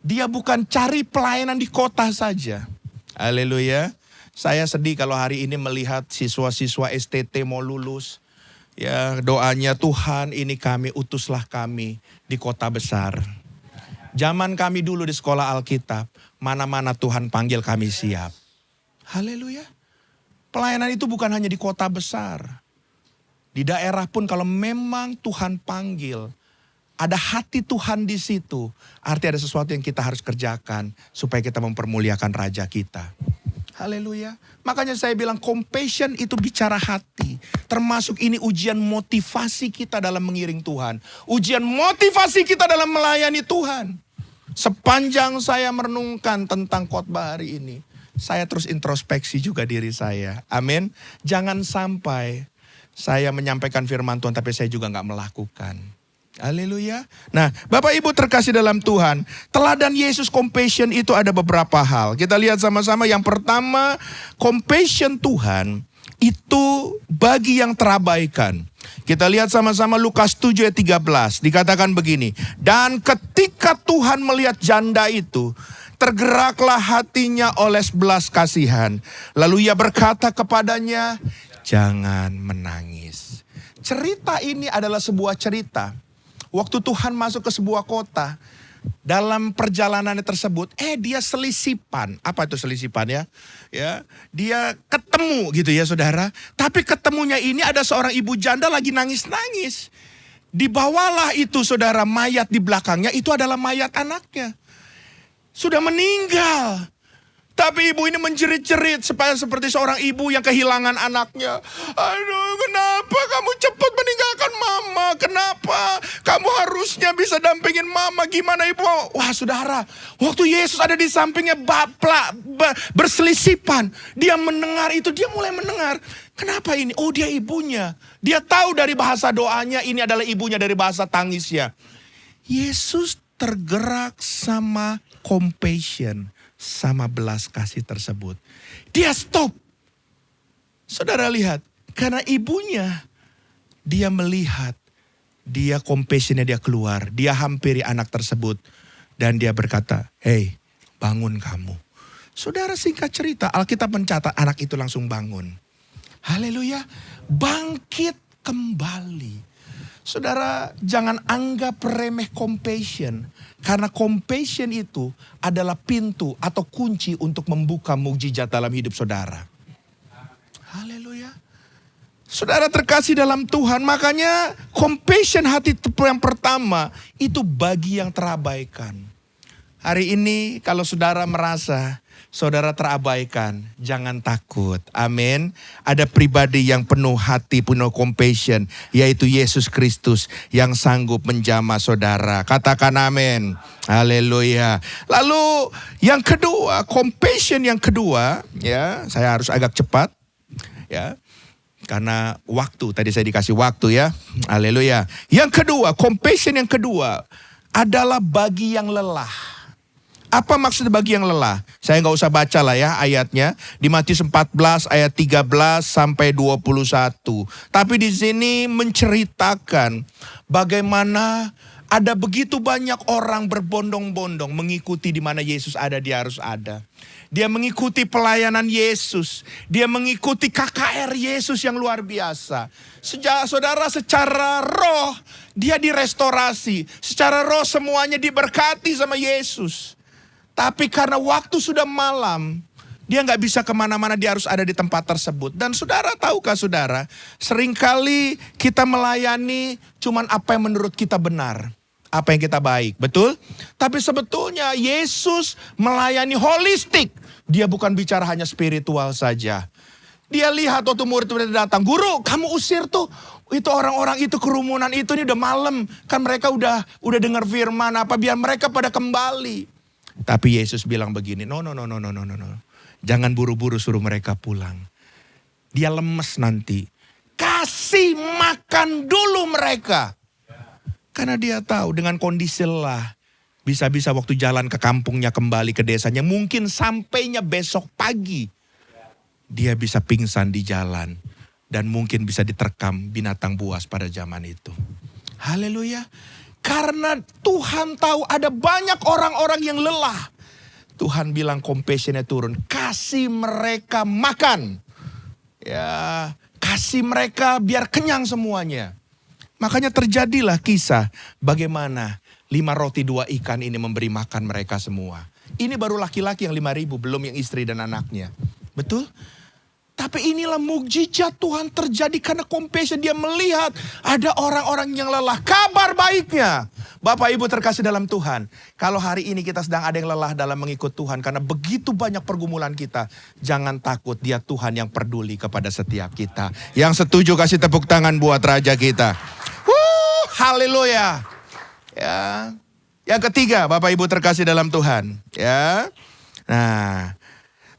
[SPEAKER 3] Dia bukan cari pelayanan di kota saja. Haleluya. Saya sedih kalau hari ini melihat siswa-siswa STT mau lulus. Ya, doanya Tuhan ini kami, utuslah kami di kota besar. Zaman kami dulu di sekolah Alkitab, mana-mana Tuhan panggil kami siap. Haleluya. Pelayanan itu bukan hanya di kota besar. Di daerah pun kalau memang Tuhan panggil, ada hati Tuhan di situ. Artinya ada sesuatu yang kita harus kerjakan supaya kita mempermuliakan Raja kita. Haleluya. Makanya saya bilang compassion itu bicara hati. Termasuk ini ujian motivasi kita dalam mengiring Tuhan. Ujian motivasi kita dalam melayani Tuhan. Sepanjang saya merenungkan tentang khotbah hari ini, saya terus introspeksi juga diri saya. Amin. Jangan sampai saya menyampaikan firman Tuhan tapi saya juga gak melakukan. Haleluya. Nah, Bapak Ibu terkasih dalam Tuhan, teladan Yesus compassion itu ada beberapa hal. Kita lihat sama-sama. Yang pertama, compassion Tuhan itu bagi yang terabaikan. Kita lihat sama-sama Lukas 7 ayat 13. Dikatakan begini, dan ketika Tuhan melihat janda itu, tergeraklah hatinya oleh belas kasihan. Lalu ia berkata kepadanya, jangan menangis. Cerita ini adalah sebuah cerita. Waktu Tuhan masuk ke sebuah kota, dalam perjalanannya tersebut, dia selisipan. Apa itu selisipan ya? Dia ketemu gitu ya saudara. Tapi ketemunya ini ada seorang ibu janda lagi nangis-nangis. Dibawalah itu saudara, mayat di belakangnya itu adalah mayat anaknya. Sudah meninggal. Tapi ibu ini menjerit-jerit seperti seorang ibu yang kehilangan anaknya. Aduh, kenapa kamu cepat meninggalkan mama? Kenapa? Kamu harusnya bisa dampingin mama. Gimana ibu? Wah saudara, waktu Yesus ada di sampingnya berselisipan. Dia mendengar itu, dia mulai mendengar. Kenapa ini? Oh dia ibunya. Dia tahu dari bahasa doanya ini adalah ibunya, dari bahasa tangisnya. Yesus tergerak sama compassion, sama belas kasih tersebut. Dia stop. Saudara lihat, karena ibunya, dia melihat, dia compassionnya dia keluar. Dia hampiri anak tersebut. Dan dia berkata, hey bangun kamu. Saudara singkat cerita, Alkitab mencatat anak itu langsung bangun. Haleluya, bangkit kembali. Saudara jangan anggap remeh compassion. Karena compassion itu adalah pintu atau kunci untuk membuka mukjizat dalam hidup saudara. Haleluya. Saudara terkasih dalam Tuhan, makanya compassion hati yang pertama itu bagi yang terabaikan. Hari ini kalau saudara merasa saudara terabaikan, jangan takut. Amin. Ada pribadi yang penuh hati, penuh compassion, yaitu Yesus Kristus yang sanggup menjamah saudara. Katakan amin. Haleluya. Lalu yang kedua, compassion yang kedua, ya, saya harus agak cepat, ya. Karena waktu, tadi saya dikasih waktu ya. Haleluya. Yang kedua, compassion yang kedua adalah bagi yang lelah. Apa maksud bagi yang lelah? Saya nggak usah baca lah ya ayatnya. Di Matius 14 ayat 13 sampai 21. Tapi di sini menceritakan bagaimana ada begitu banyak orang berbondong-bondong mengikuti di mana Yesus ada, dia harus ada. Dia mengikuti pelayanan Yesus. Dia mengikuti KKR Yesus yang luar biasa. Saudara, secara roh dia direstorasi. Secara roh semuanya diberkati sama Yesus. Tapi karena waktu sudah malam, dia gak bisa kemana-mana, dia harus ada di tempat tersebut. Dan saudara tahukah saudara, seringkali kita melayani cuman apa yang menurut kita benar. Apa yang kita baik, betul? Tapi sebetulnya Yesus melayani holistik. Dia bukan bicara hanya spiritual saja. Dia lihat waktu murid-murid datang, guru kamu usir tuh itu orang-orang itu, kerumunan itu, ini udah malam. Kan mereka udah dengar firman apa, biar mereka pada kembali. Tapi Yesus bilang begini, no. Jangan buru-buru suruh mereka pulang. Dia lemes nanti. Kasih makan dulu mereka. Karena dia tahu dengan kondisi lelah, bisa-bisa waktu jalan ke kampungnya, kembali ke desanya, mungkin sampainya besok pagi. dia bisa pingsan di jalan. Dan mungkin bisa diterkam binatang buas pada zaman itu. Haleluya. Karena Tuhan tahu ada banyak orang-orang yang lelah. Tuhan bilang compassion-nya turun. Kasih mereka makan. Ya, kasih mereka biar kenyang semuanya. Makanya terjadilah kisah bagaimana 5 roti 2 ikan ini memberi makan mereka semua. Ini baru laki-laki yang 5.000, belum yang istri dan anaknya. Betul? Tapi inilah mukjizat Tuhan terjadi karena compassion. Dia melihat ada orang-orang yang lelah. Kabar baiknya, Bapak Ibu terkasih dalam Tuhan. Kalau hari ini kita sedang ada yang lelah dalam mengikut Tuhan. Karena begitu banyak pergumulan kita. Jangan takut, dia Tuhan yang peduli kepada setiap kita. Yang setuju kasih tepuk tangan buat Raja kita. Haleluya. Ya. Yang ketiga, Bapak Ibu terkasih dalam Tuhan. Ya. Nah,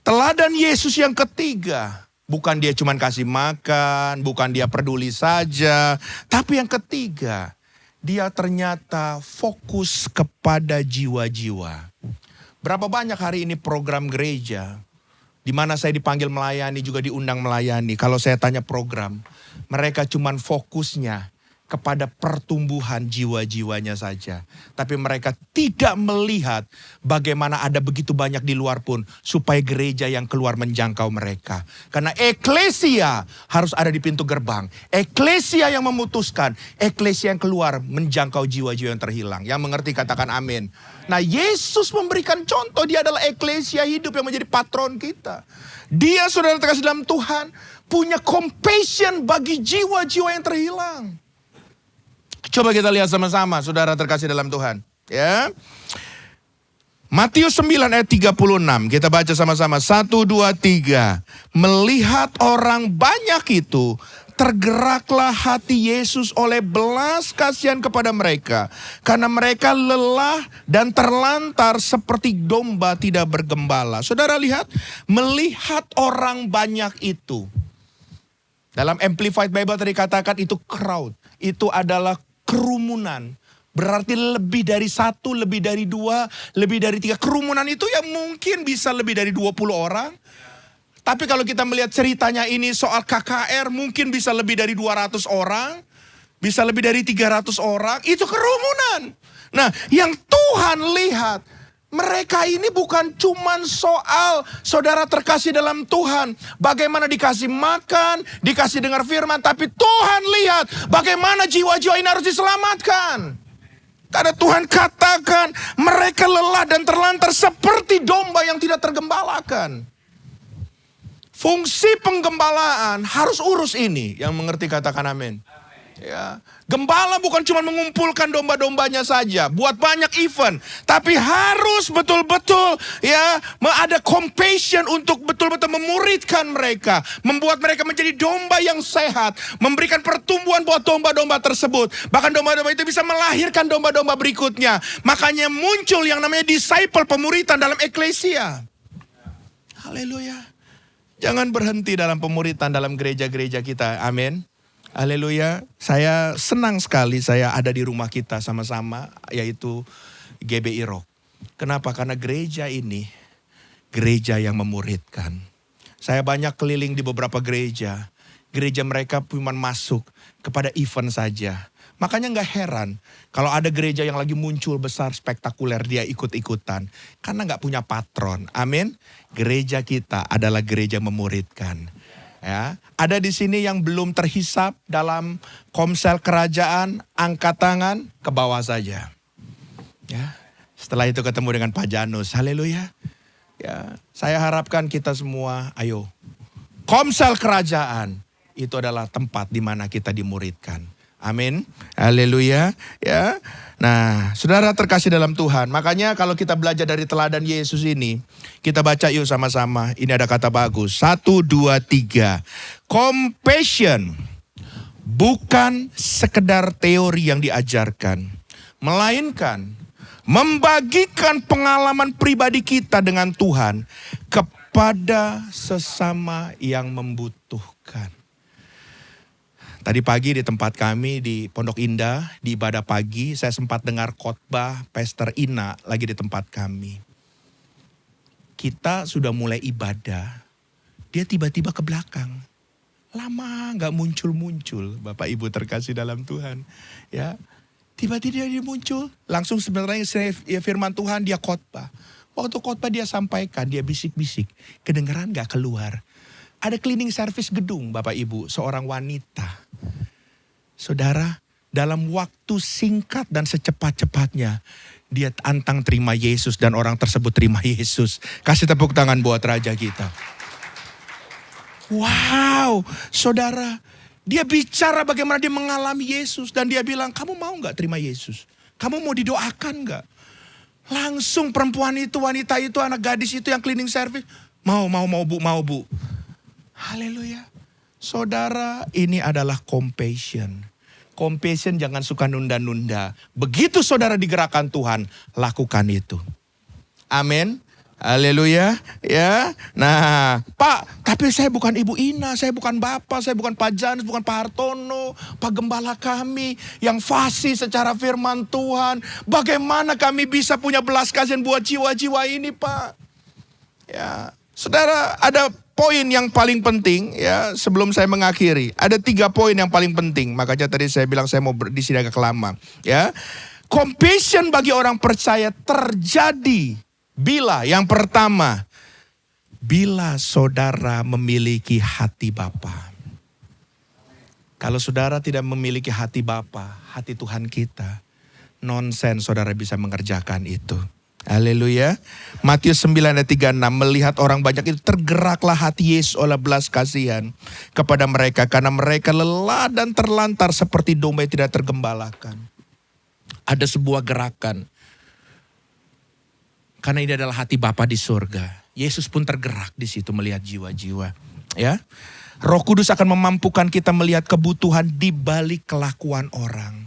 [SPEAKER 3] teladan Yesus yang ketiga. Bukan dia cuma kasih makan, bukan dia peduli saja. Tapi yang ketiga, dia ternyata fokus kepada jiwa-jiwa. Berapa banyak hari ini program gereja, di mana saya dipanggil melayani, juga diundang melayani. Kalau saya tanya program, mereka cuma fokusnya kepada pertumbuhan jiwa-jiwanya saja. Tapi mereka tidak melihat bagaimana ada begitu banyak di luar pun supaya gereja yang keluar menjangkau mereka. Karena eklesia harus ada di pintu gerbang. Eklesia yang memutuskan, eklesia yang keluar menjangkau jiwa-jiwa yang terhilang. Yang mengerti katakan amin. Nah, Yesus memberikan contoh, dia adalah eklesia hidup yang menjadi patron kita. Dia, saudara terkasih dalam Tuhan, punya compassion bagi jiwa-jiwa yang terhilang. Coba kita lihat sama-sama, saudara terkasih dalam Tuhan. Ya. Matius 9 ayat 36, kita baca sama-sama. 1, 2, 3. Melihat orang banyak itu, tergeraklah hati Yesus oleh belas kasihan kepada mereka. Karena mereka lelah dan terlantar seperti domba tidak bergembala. Saudara lihat, melihat orang banyak itu. Dalam Amplified Bible tadi katakan itu crowd. Itu adalah kerumunan. Berarti lebih dari 1, lebih dari 2, lebih dari 3. Kerumunan itu yang mungkin bisa lebih dari 20 orang. Tapi kalau kita melihat ceritanya ini soal KKR, mungkin bisa lebih dari 200 orang. Bisa lebih dari 300 orang. Itu kerumunan. Nah, yang Tuhan lihat, mereka ini bukan cuman soal saudara terkasih dalam Tuhan. Bagaimana dikasih makan, dikasih dengar firman. Tapi Tuhan lihat bagaimana jiwa-jiwa ini harus diselamatkan. Karena Tuhan katakan mereka lelah dan terlantar seperti domba yang tidak tergembalakan. Fungsi penggembalaan harus urus ini. Yang mengerti katakan amin. Ya. Gembala bukan cuma mengumpulkan domba-dombanya saja, buat banyak event, tapi harus betul-betul ya ada compassion untuk betul-betul memuridkan mereka, membuat mereka menjadi domba yang sehat, memberikan pertumbuhan buat domba-domba tersebut. Bahkan domba-domba itu bisa melahirkan domba-domba berikutnya. Makanya muncul yang namanya disciple, pemuritan dalam eklesia. Haleluya. Jangan berhenti dalam pemuritan dalam gereja-gereja kita. Amin. Haleluya. Saya senang sekali saya ada di rumah kita sama-sama, yaitu GBI Rock. Kenapa? Karena gereja ini gereja yang memuridkan. Saya banyak keliling di beberapa gereja. Gereja mereka cuma masuk kepada event saja. Makanya gak heran kalau ada gereja yang lagi muncul besar spektakuler dia ikut-ikutan. Karena gak punya patron. Amin. Gereja kita adalah gereja memuridkan. Ya, ada di sini yang belum terhisap dalam komsel kerajaan, angkat tangan, ke bawah saja. Ya, setelah itu ketemu dengan Pak Janus, haleluya. Ya, saya harapkan kita semua, ayo, komsel kerajaan itu adalah tempat di mana kita dimuridkan. Amin, haleluya. Ya, nah, saudara terkasih dalam Tuhan, makanya kalau kita belajar dari teladan Yesus ini, kita baca yuk sama-sama. Ini ada kata bagus. 1, 2, 3. Compassion bukan sekedar teori yang diajarkan, melainkan membagikan pengalaman pribadi kita dengan Tuhan kepada sesama yang membutuhkan. Tadi pagi di tempat kami di Pondok Indah, di ibadah pagi, saya sempat dengar khotbah Pastor Ina lagi di tempat kami. Kita sudah mulai ibadah dia tiba-tiba ke belakang. Lama gak muncul-muncul, Bapak Ibu terkasih dalam Tuhan. Ya, tiba-tiba dia muncul, langsung sebenarnya firman Tuhan dia khotbah. Waktu khotbah dia sampaikan, dia bisik-bisik, kedengeran gak keluar. Ada cleaning service gedung Bapak Ibu, seorang wanita. Saudara, dalam waktu singkat dan secepat-cepatnya, dia antang terima Yesus dan orang tersebut terima Yesus. Kasih tepuk tangan buat Raja kita. Wow, saudara, dia bicara bagaimana dia mengalami Yesus. Dan dia bilang, kamu mau gak terima Yesus? Kamu mau didoakan gak? Langsung perempuan itu, wanita itu, anak gadis itu yang cleaning service. Mau bu. Haleluya. Saudara, ini adalah compassion. Compassion jangan suka nunda-nunda. Begitu saudara digerakkan Tuhan, lakukan itu. Amin. Haleluya, ya. Nah, Pak, tapi saya bukan Ibu Ina, saya bukan Bapak, saya bukan Pak Janus, bukan Pak Hartono, Pak Gembala kami yang fasih secara firman Tuhan. Bagaimana kami bisa punya belas kasihan buat jiwa-jiwa ini, Pak? Ya, saudara, ada poin yang paling penting ya sebelum saya mengakhiri. Ada 3 poin yang paling penting. Makanya tadi saya bilang saya mau di sini agak lama, ya. Compassion bagi orang percaya terjadi bila yang pertama, bila saudara memiliki hati Bapa. Kalau saudara tidak memiliki hati Bapa, hati Tuhan kita, nonsen saudara bisa mengerjakan itu. Haleluya. Matius 9 ayat 36, melihat orang banyak itu tergeraklah hati Yesus oleh belas kasihan kepada mereka. Karena mereka lelah dan terlantar seperti domba yang tidak tergembalakan. Ada sebuah gerakan. Karena ini adalah hati Bapa di surga. Yesus pun tergerak di situ melihat jiwa-jiwa. Ya, Roh Kudus akan memampukan kita melihat kebutuhan di balik kelakuan orang.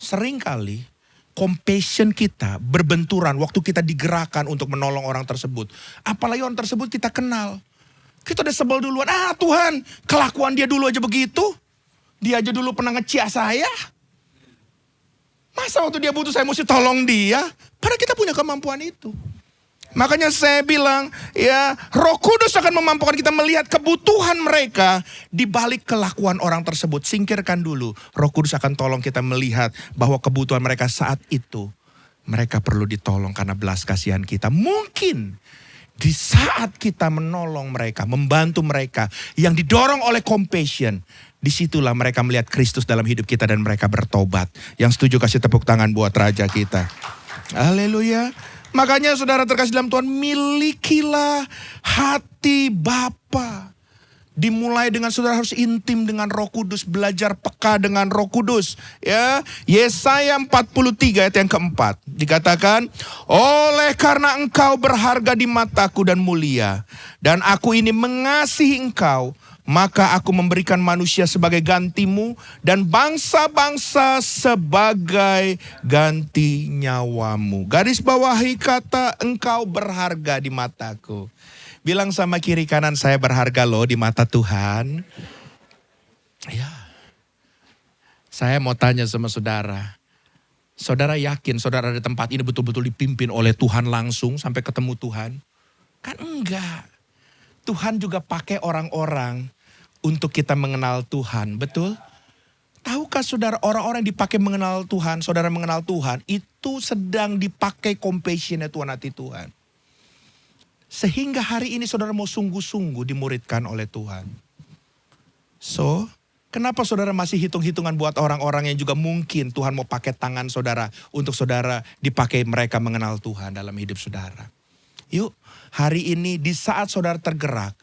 [SPEAKER 3] Seringkali compassion kita berbenturan waktu kita digerakkan untuk menolong orang tersebut. Apalagi orang tersebut kita kenal. Kita udah sebel duluan. Tuhan, kelakuan dia dulu aja begitu. Dia aja dulu pernah ngecia saya. Masa waktu dia butuh saya mesti tolong dia? Padahal kita punya kemampuan itu. Makanya saya bilang, ya, Roh Kudus akan memampukan kita melihat kebutuhan mereka di balik kelakuan orang tersebut. Singkirkan dulu. Roh Kudus akan tolong kita melihat bahwa kebutuhan mereka saat itu, mereka perlu ditolong karena belas kasihan kita. Mungkin di saat kita menolong mereka, membantu mereka, yang didorong oleh compassion, disitulah mereka melihat Kristus dalam hidup kita dan mereka bertobat. Yang setuju kasih tepuk tangan buat Raja kita. Haleluya. Makanya saudara terkasih dalam Tuhan, milikilah hati Bapa. Dimulai dengan saudara harus intim dengan Roh Kudus, belajar peka dengan Roh Kudus. Ya, Yesaya 43 ayat yang keempat dikatakan, oleh karena engkau berharga di mataku dan mulia, dan aku ini mengasihi engkau, maka aku memberikan manusia sebagai gantimu dan bangsa-bangsa sebagai ganti nyawamu. Garis bawahi kata engkau berharga di mataku. Bilang sama kiri kanan, saya berharga loh di mata Tuhan. Ya. Saya mau tanya sama saudara. Saudara yakin saudara di tempat ini betul-betul dipimpin oleh Tuhan langsung sampai ketemu Tuhan? Kan enggak. Tuhan juga pakai orang-orang untuk kita mengenal Tuhan, betul? Tahukah saudara, orang-orang yang dipakai mengenal Tuhan, saudara mengenal Tuhan, itu sedang dipakai compassion-nya Tuhan, hati Tuhan. Sehingga hari ini saudara mau sungguh-sungguh dimuridkan oleh Tuhan. So, kenapa saudara masih hitung-hitungan buat orang-orang yang juga mungkin Tuhan mau pakai tangan saudara untuk saudara dipakai mereka mengenal Tuhan dalam hidup saudara? Yuk, hari ini di saat saudara tergerak,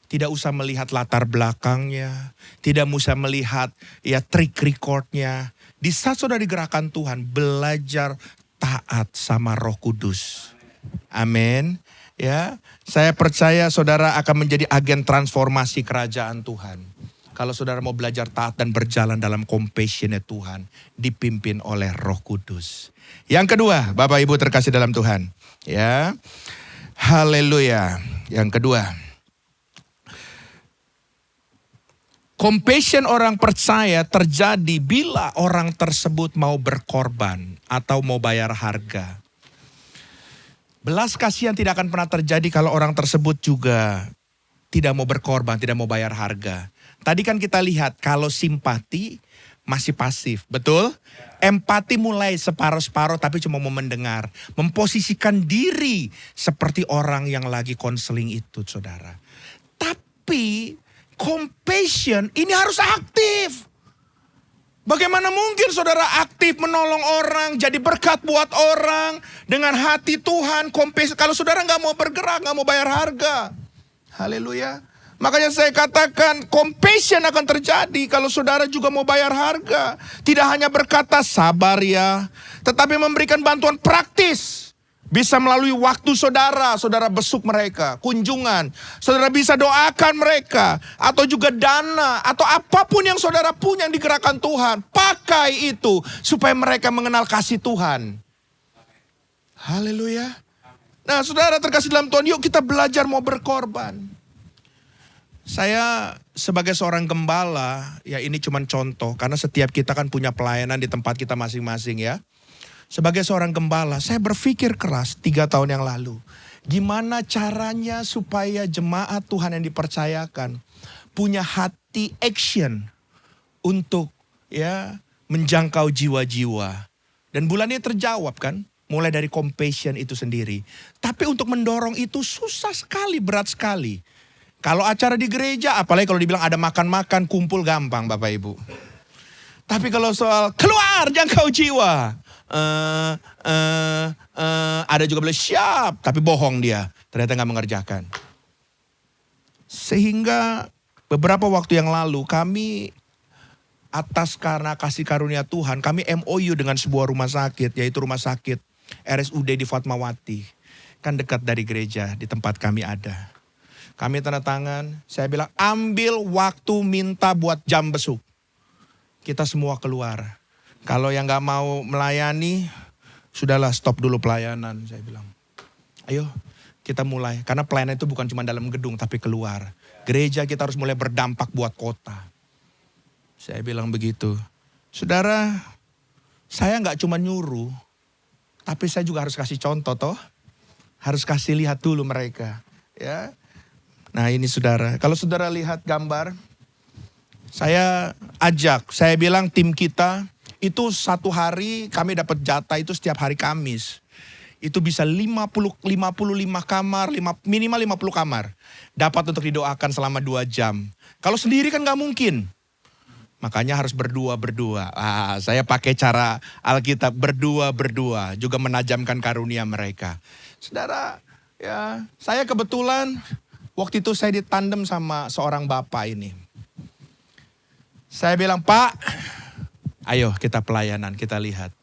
[SPEAKER 3] tidak usah melihat latar belakangnya, tidak usah melihat ya track recordnya. Di saat saudara digerakkan Tuhan, belajar taat sama Roh Kudus. Amin. Ya, saya percaya saudara akan menjadi agen transformasi kerajaan Tuhan. Kalau saudara mau belajar taat dan berjalan dalam compassion-nya Tuhan, dipimpin oleh Roh Kudus. Yang kedua, Bapak Ibu terkasih dalam Tuhan. Ya, haleluya. Yang kedua, compassion orang percaya terjadi bila orang tersebut mau berkorban atau mau bayar harga. Belas kasihan tidak akan pernah terjadi kalau orang tersebut juga tidak mau berkorban, tidak mau bayar harga. Tadi kan kita lihat kalau simpati masih pasif, betul? Empati mulai separuh-separuh tapi cuma mau mendengar. Memposisikan diri seperti orang yang lagi konseling itu, saudara. Tapi compassion ini harus aktif. Bagaimana mungkin saudara aktif menolong orang, jadi berkat buat orang dengan hati Tuhan, compassion. Kalau saudara nggak mau bergerak, nggak mau bayar harga. Haleluya. Makanya saya katakan compassion akan terjadi kalau saudara juga mau bayar harga. Tidak hanya berkata sabar ya, tetapi memberikan bantuan praktis. Bisa melalui waktu saudara besuk mereka, kunjungan. Saudara bisa doakan mereka, atau juga dana, atau apapun yang saudara punya yang digerakkan Tuhan. Pakai itu supaya mereka mengenal kasih Tuhan. Haleluya. Nah saudara terkasih dalam Tuhan, yuk kita belajar mau berkorban. Saya sebagai seorang gembala, ya ini cuma contoh. Karena setiap kita kan punya pelayanan di tempat kita masing-masing ya. Sebagai seorang gembala, saya berpikir keras 3 tahun yang lalu. Gimana caranya supaya jemaat Tuhan yang dipercayakan punya hati action untuk ya menjangkau jiwa-jiwa. Dan bulan ini terjawab kan, mulai dari compassion itu sendiri. Tapi untuk mendorong itu susah sekali, berat sekali. Kalau acara di gereja, apalagi kalau dibilang ada makan-makan, kumpul gampang Bapak Ibu. Tapi kalau soal keluar jangkau jiwa, ada juga bilang siap, tapi bohong dia. Ternyata gak mengerjakan. Sehingga beberapa waktu yang lalu kami atas karena kasih karunia Tuhan, kami MOU dengan sebuah rumah sakit, yaitu rumah sakit RSUD di Fatmawati. Kan dekat dari gereja di tempat kami ada. Kami tanda tangan, saya bilang ambil waktu minta buat jam besuk. Kita semua keluar. Kalau yang gak mau melayani, sudahlah stop dulu pelayanan, saya bilang. Ayo kita mulai, karena pelayanan itu bukan cuma dalam gedung tapi keluar. Gereja kita harus mulai berdampak buat kota. Saya bilang begitu. Saudara, saya gak cuma nyuruh, tapi saya juga harus kasih contoh toh. Harus kasih lihat dulu mereka. Ya. Nah ini saudara, kalau saudara lihat gambar, saya ajak, saya bilang tim kita, itu satu hari kami dapat jatah itu setiap hari Kamis. Itu bisa 55 kamar, minimal 50 kamar. Dapat untuk didoakan selama 2 jam. Kalau sendiri kan gak mungkin. Makanya harus berdua-berdua. Saya pakai cara Alkitab berdua-berdua. Juga menajamkan karunia mereka. Saudara, ya saya kebetulan waktu itu saya ditandem sama seorang bapak ini. Saya bilang, Pak, ayo kita pelayanan, kita lihat.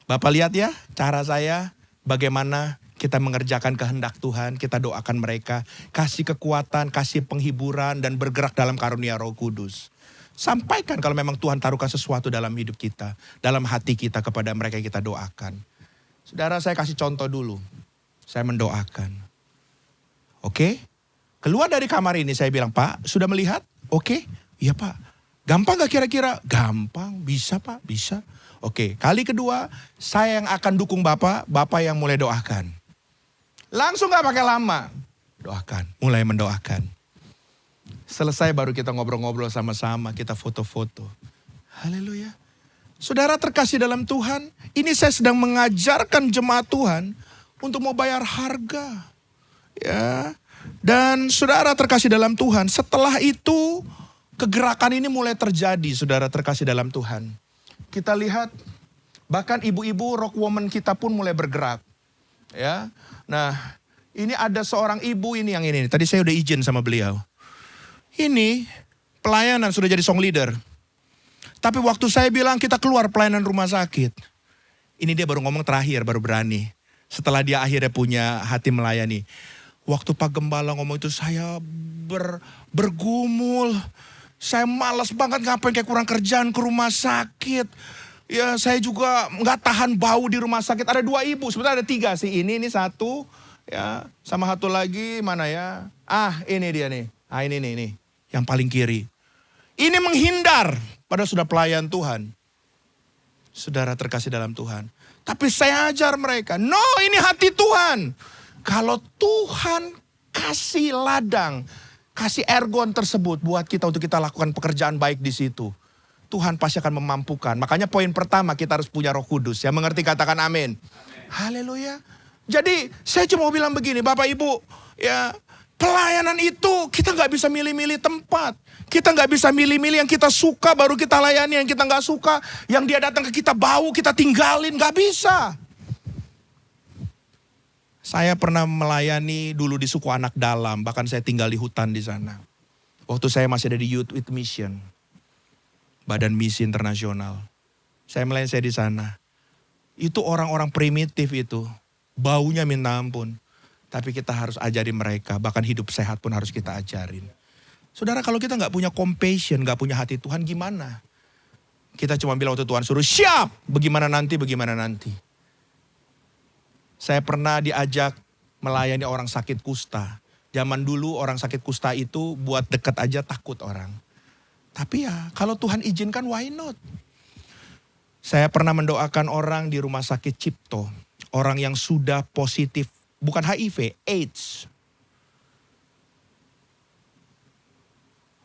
[SPEAKER 3] Bapak lihat ya cara saya bagaimana kita mengerjakan kehendak Tuhan. Kita doakan mereka, kasih kekuatan, kasih penghiburan dan bergerak dalam karunia Roh Kudus. Sampaikan kalau memang Tuhan taruhkan sesuatu dalam hidup kita, dalam hati kita kepada mereka yang kita doakan. Saudara, saya kasih contoh dulu. Saya mendoakan. Oke? Keluar dari kamar ini saya bilang, Pak, sudah melihat? Oke? Iya Pak. Gampang gak kira-kira? Gampang, bisa Pak, bisa. Oke, kali kedua saya yang akan dukung Bapak, Bapak yang mulai doakan. Langsung gak pakai lama. Doakan, mulai mendoakan. Selesai baru kita ngobrol-ngobrol sama-sama, kita foto-foto. Haleluya. Saudara terkasih dalam Tuhan, ini saya sedang mengajarkan jemaat Tuhan untuk mau bayar harga. Ya. Dan saudara terkasih dalam Tuhan, setelah itu kegerakan ini mulai terjadi, saudara terkasih dalam Tuhan. Kita lihat, bahkan ibu-ibu rock woman kita pun mulai bergerak. Ya, nah ini ada seorang ibu ini yang ini. Tadi saya udah izin sama beliau. Ini pelayanan sudah jadi song leader. Tapi waktu saya bilang kita keluar pelayanan rumah sakit. Ini dia baru ngomong terakhir, baru berani. Setelah dia akhirnya punya hati melayani. Waktu Pak Gembala ngomong itu saya bergumul. Saya malas banget ngapain kayak kurang kerjaan ke rumah sakit. Ya saya juga gak tahan bau di rumah sakit. Ada 2 ibu, sebenarnya ada 3 sih. Ini 1 ya, sama satu lagi mana ya. Ini dia nih. Ini nih, yang paling kiri. Ini menghindar padahal sudah pelayan Tuhan. Saudara terkasih dalam Tuhan. Tapi saya ajar mereka, no ini hati Tuhan. Kalau Tuhan kasih ladang, kasih ergon tersebut buat kita untuk kita lakukan pekerjaan baik di situ. Tuhan pasti akan memampukan. Makanya poin pertama kita harus punya Roh Kudus. Yang mengerti katakan amin. Haleluya. Jadi saya cuma mau bilang begini, Bapak Ibu, ya pelayanan itu kita nggak bisa milih-milih tempat. Kita nggak bisa milih-milih yang kita suka baru kita layani, yang kita nggak suka, yang dia datang ke kita bau kita tinggalin, nggak bisa. Saya pernah melayani dulu di suku anak dalam, bahkan saya tinggal di hutan di sana. Waktu saya masih ada di Youth with Mission, Badan Misi Internasional. Saya melayani saya di sana. Itu orang-orang primitif itu, baunya minta ampun. Tapi kita harus ajari mereka, bahkan hidup sehat pun harus kita ajarin. Saudara, kalau kita nggak punya compassion, nggak punya hati Tuhan, gimana? Kita cuma bilang waktu Tuhan suruh, siap, bagaimana nanti. Saya pernah diajak melayani orang sakit kusta. Zaman dulu orang sakit kusta itu buat deket aja takut orang. Tapi ya kalau Tuhan izinkan, why not? Saya pernah mendoakan orang di rumah sakit Cipto. Orang yang sudah positif, bukan HIV, AIDS.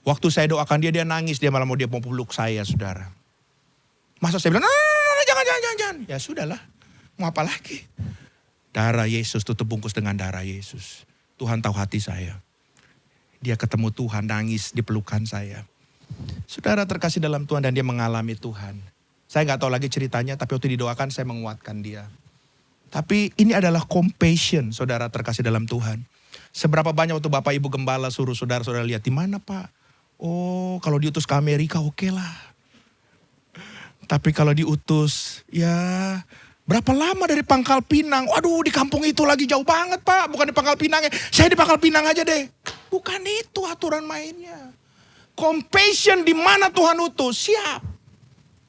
[SPEAKER 3] Waktu saya doakan dia nangis, dia malah mau peluk saya, saudara. Masa saya bilang, jangan. Ya sudahlah, mau apa lagi? Darah Yesus tutup bungkus dengan darah Yesus. Tuhan tahu hati saya. Dia ketemu Tuhan, nangis di pelukan saya. Saudara terkasih dalam Tuhan dan dia mengalami Tuhan. Saya gak tahu lagi ceritanya, tapi waktu didoakan saya menguatkan dia. Tapi ini adalah compassion, saudara terkasih dalam Tuhan. Seberapa banyak waktu Bapak Ibu Gembala suruh saudara-saudara lihat, di mana Pak? Oh, kalau diutus ke Amerika oke lah. Tapi kalau diutus, ya berapa lama dari Pangkal Pinang? Waduh, di kampung itu lagi jauh banget Pak. Bukan di Pangkal Pinangnya, saya di Pangkal Pinang aja deh. Bukan itu aturan mainnya. Compassion di mana Tuhan utus, siap.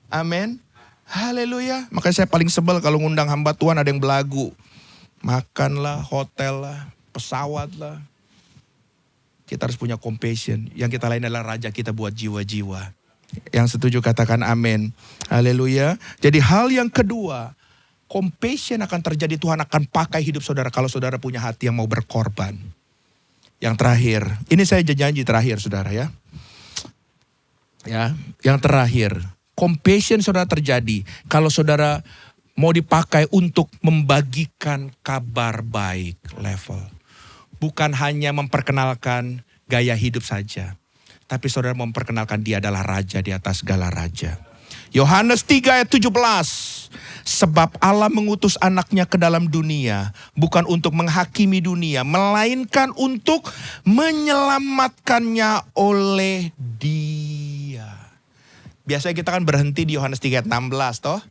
[SPEAKER 3] Amin. Haleluya. Makanya saya paling sebel kalau ngundang hamba Tuhan ada yang belagu. Makan lah, hotel lah, pesawat lah. Kita harus punya compassion. Yang kita lain adalah raja kita buat jiwa-jiwa. Yang setuju katakan amin. Haleluya. Jadi hal yang kedua, compassion akan terjadi, Tuhan akan pakai hidup saudara kalau saudara punya hati yang mau berkorban. Yang terakhir, ini saya janji terakhir saudara ya. Ya, yang terakhir, compassion saudara terjadi kalau saudara mau dipakai untuk membagikan kabar baik level. Bukan hanya memperkenalkan gaya hidup saja, tapi saudara memperkenalkan dia adalah raja di atas segala raja. Yohanes 3 ayat 17. Sebab Allah mengutus anaknya ke dalam dunia, bukan untuk menghakimi dunia, melainkan untuk menyelamatkannya oleh dia. Biasanya kita kan berhenti di Yohanes 3 ayat 16 toh.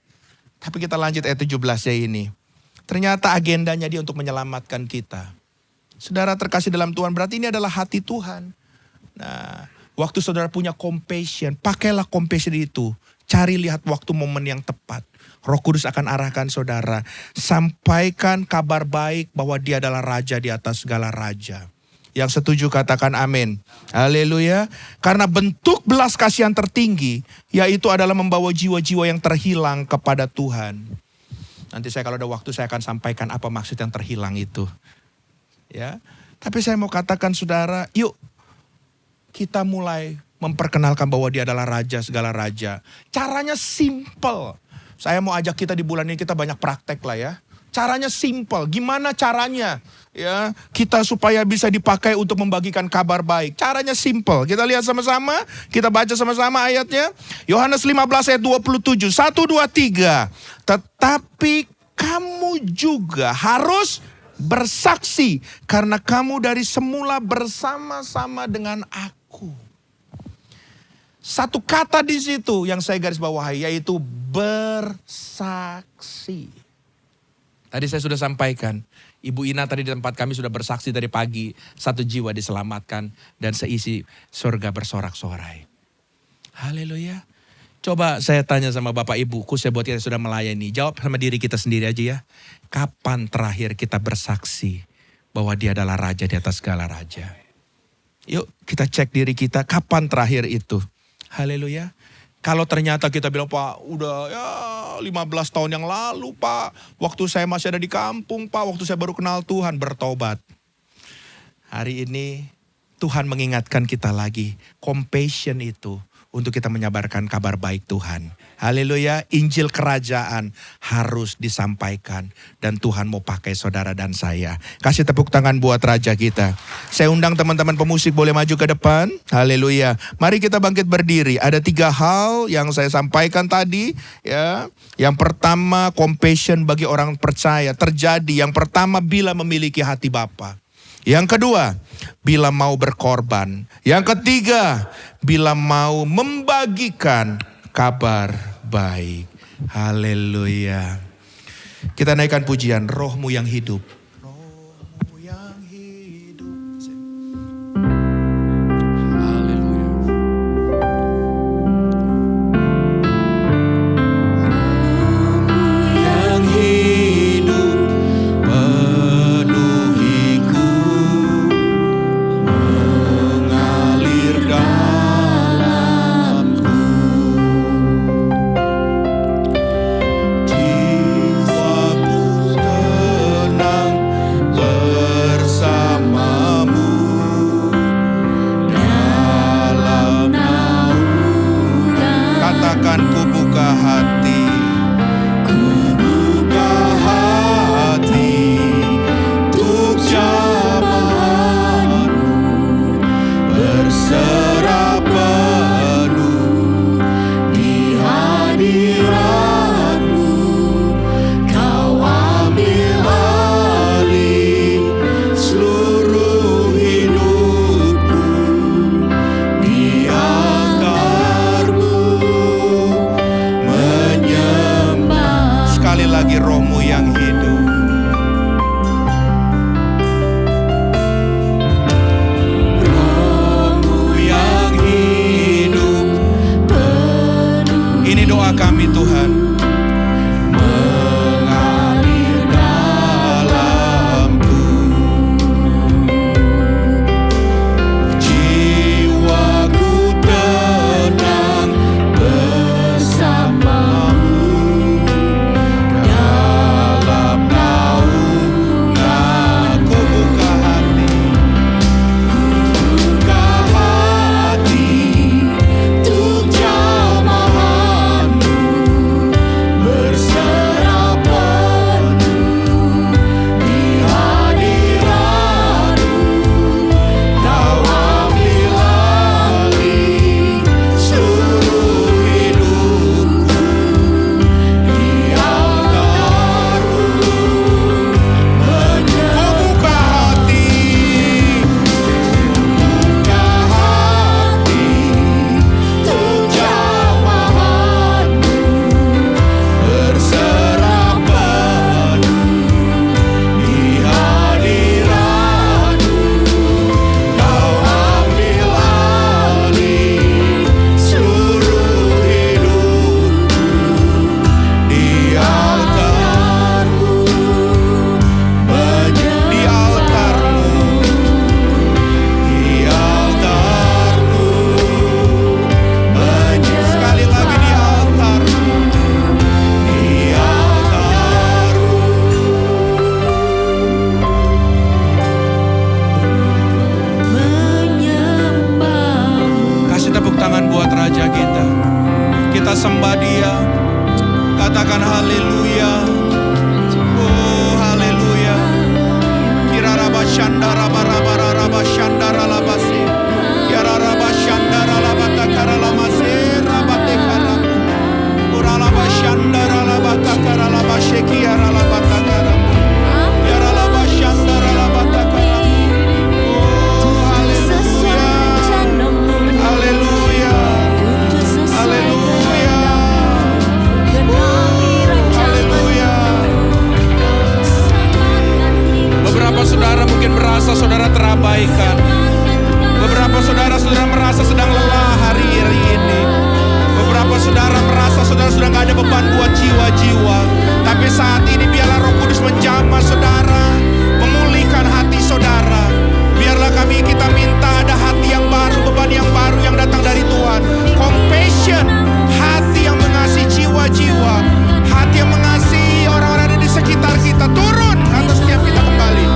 [SPEAKER 3] Tapi kita lanjut ayat 17 ya ini. Ternyata agendanya dia untuk menyelamatkan kita. Saudara terkasih dalam Tuhan, berarti ini adalah hati Tuhan. Nah, waktu saudara punya compassion, pakailah compassion itu. Cari lihat waktu momen yang tepat. Roh Kudus akan arahkan saudara. Sampaikan kabar baik bahwa dia adalah raja di atas segala raja. Yang setuju katakan amin. Haleluya. Karena bentuk belas kasihan tertinggi, yaitu adalah membawa jiwa-jiwa yang terhilang kepada Tuhan. Nanti saya kalau ada waktu saya akan sampaikan apa maksud yang terhilang itu. Ya, tapi saya mau katakan saudara, yuk kita mulai memperkenalkan bahwa dia adalah raja segala raja. Caranya simple. Saya mau ajak kita di bulan ini, kita banyak praktek lah ya. Caranya simple. Gimana caranya? Ya, kita supaya bisa dipakai untuk membagikan kabar baik. Caranya simple. Kita lihat sama-sama, kita baca sama-sama ayatnya. Yohanes 15 ayat 27. 1, 2, 3. Tetapi kamu juga harus bersaksi karena kamu dari semula bersama-sama dengan aku. Satu kata di situ yang saya garis bawahi, yaitu bersaksi. Tadi saya sudah sampaikan, Ibu Ina tadi di tempat kami sudah bersaksi dari pagi, 1 jiwa diselamatkan dan seisi surga bersorak-sorai. Haleluya. Coba saya tanya sama Bapak Ibu, khususnya buat kita sudah melayani, jawab sama diri kita sendiri aja ya. Kapan terakhir kita bersaksi bahwa dia adalah raja di atas segala raja? Yuk kita cek diri kita, kapan terakhir itu? Haleluya. Kalau ternyata kita bilang, Pak udah ya 15 tahun yang lalu Pak. Waktu saya masih ada di kampung Pak. Waktu saya baru kenal Tuhan, bertobat. Hari ini Tuhan mengingatkan kita lagi, compassion itu untuk kita menyabarkan kabar baik Tuhan. Haleluya, Injil kerajaan harus disampaikan dan Tuhan mau pakai saudara dan saya. Kasih tepuk tangan buat Raja kita. Saya undang teman-teman pemusik boleh maju ke depan. Haleluya. Mari kita bangkit berdiri. Ada 3 hal yang saya sampaikan tadi, ya. Yang pertama, compassion bagi orang percaya terjadi. Yang pertama, bila memiliki hati Bapa. Yang kedua, bila mau berkorban. Yang ketiga, bila mau membagikan kabar baik. Haleluya. Kita naikkan pujian, Roh-Mu yang hidup. Roh-Mu yang hidup. Haleluya. Roh-Mu yang hidup penuhiku, mengalir dalamku. Jiwaku tenang bersamamu dalam naungan. Katakan ku buka hati, ku buka hati untuk jamahanmu, berserah penuh di hadiratmu. Kau ambil alih seluruh hidupku di altarmu, menyembah. Sekali lagi, Roh-Mu yang hidup. Roh-Mu yang hidup. Ini doa kami Tuhan. Mengalir dalamku, jiwaku tenang bersamamu dalam naungan. Ku buka hati, buka hati untuk jamahanmu, berserah penuh di hadiratmu. Kau ambil alih seluruh hidupku di altarmu, menyembah. Buka hati, buka hati untuk jamahanmu, berserah penuh di hadiratmu. Kau ambil alih seluruh hidupku di altarmu, di altarmu, di altarmu, sekali lagi di altarmu, di altarmu. Kasih tepuk tangan buat Raja kita. Kita sembah Dia. Katakan haleluya. Oh haleluya. Kira raba shandara barabara raba shandara labasi. Kira raba shandara labata kara lamase rabate kara. Ura laba shandara labata kara labashe kiara labata kara. Kira laba shandara labata kara. Oh haleluya. Haleluya. Haleluya. Haleluya. Beberapa saudara mungkin merasa saudara terabaikan. Beberapa saudara-saudara merasa sedang lelah hari ini. Beberapa saudara merasa saudara sudah gak ada beban buat jiwa-jiwa. Tapi saat ini biarlah Roh Kudus menjamah saudara, memulihkan hati saudara. Biarlah kita minta ada hati yang baru, beban yang baru yang datang dari Tuhan. Compassion, hati yang mengasihi jiwa-jiwa, hati yang mengasihi orang-orang yang ada di sekitar kita. Turun atas setiap kita kembali.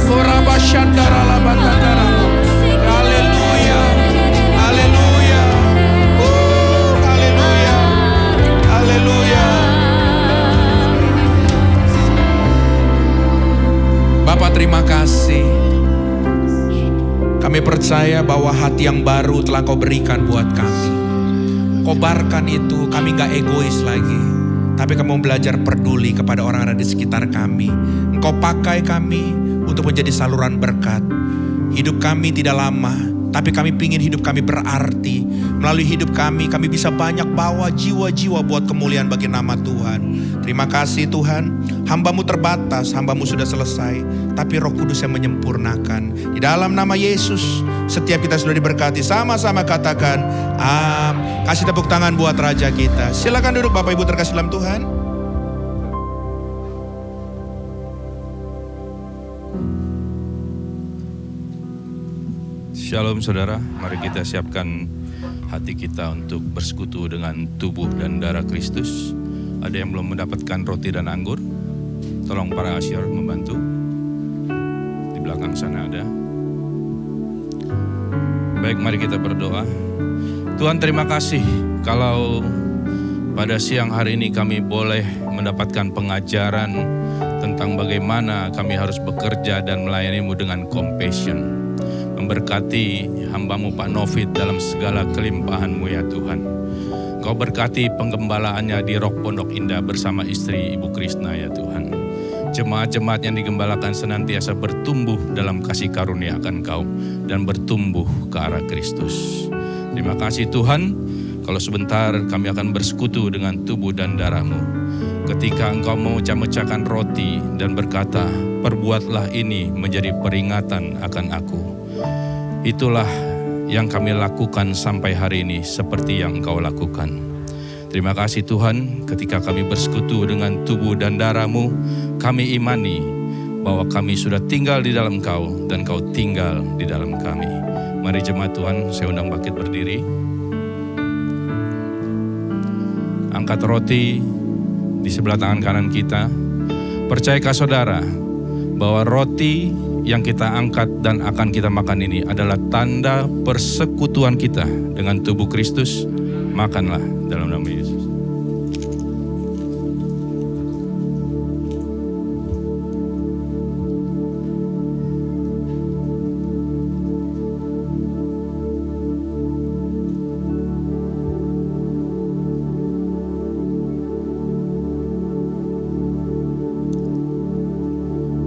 [SPEAKER 3] Korabashandarala Kami percaya bahwa hati yang baru telah Kau berikan buat kami. Kobarkan itu, kami gak egois lagi. Tapi kami mau belajar peduli kepada orang-orang di sekitar kami. Engkau pakai kami untuk menjadi saluran berkat. Hidup kami tidak lama, tapi kami pingin hidup kami berarti. Melalui hidup kami bisa banyak bawa jiwa-jiwa buat kemuliaan bagi nama Tuhan. Terima kasih Tuhan, hamba-Mu terbatas, hamba-Mu sudah selesai. Tapi Roh Kudus yang menyempurnakan. Di dalam nama Yesus, setiap kita sudah diberkati. Sama-sama katakan, kasih tepuk tangan buat Raja kita. Silakan duduk Bapak Ibu terkasih dalam Tuhan.
[SPEAKER 4] Shalom saudara, mari kita siapkan hati kita untuk bersekutu dengan tubuh dan darah Kristus. Ada yang belum mendapatkan roti dan anggur? Tolong para asyir membantu. Di belakang sana ada. Baik, mari kita berdoa. Tuhan, terima kasih kalau pada siang hari ini kami boleh mendapatkan pengajaran tentang bagaimana kami harus bekerja dan melayani-Mu dengan compassion. Memberkati hamba-Mu Pak Novit dalam segala kelimpahan-Mu ya Tuhan. Kau berkati penggembalaannya di Rock Pondok Indah bersama istri Ibu Krisna ya Tuhan. Jemaat-jemaat yang digembalakan senantiasa bertumbuh dalam kasih karunia akan Kau dan bertumbuh ke arah Kristus. Terima kasih Tuhan, kalau sebentar kami akan bersekutu dengan tubuh dan darah-Mu. Ketika Engkau memecah-mecahkan roti dan berkata, perbuatlah ini menjadi peringatan akan aku. Itulah yang kami lakukan sampai hari ini seperti yang Engkau lakukan. Terima kasih Tuhan, ketika kami bersekutu dengan tubuh dan darah-Mu, kami imani bahwa kami sudah tinggal di dalam Kau dan Kau tinggal di dalam kami. Mari jemaat Tuhan, saya undang bangkit berdiri. Angkat roti di sebelah tangan kanan kita. Percayakah saudara bahwa roti yang kita angkat dan akan kita makan ini adalah tanda persekutuan kita dengan tubuh Kristus? Makanlah dalam nama Yesus.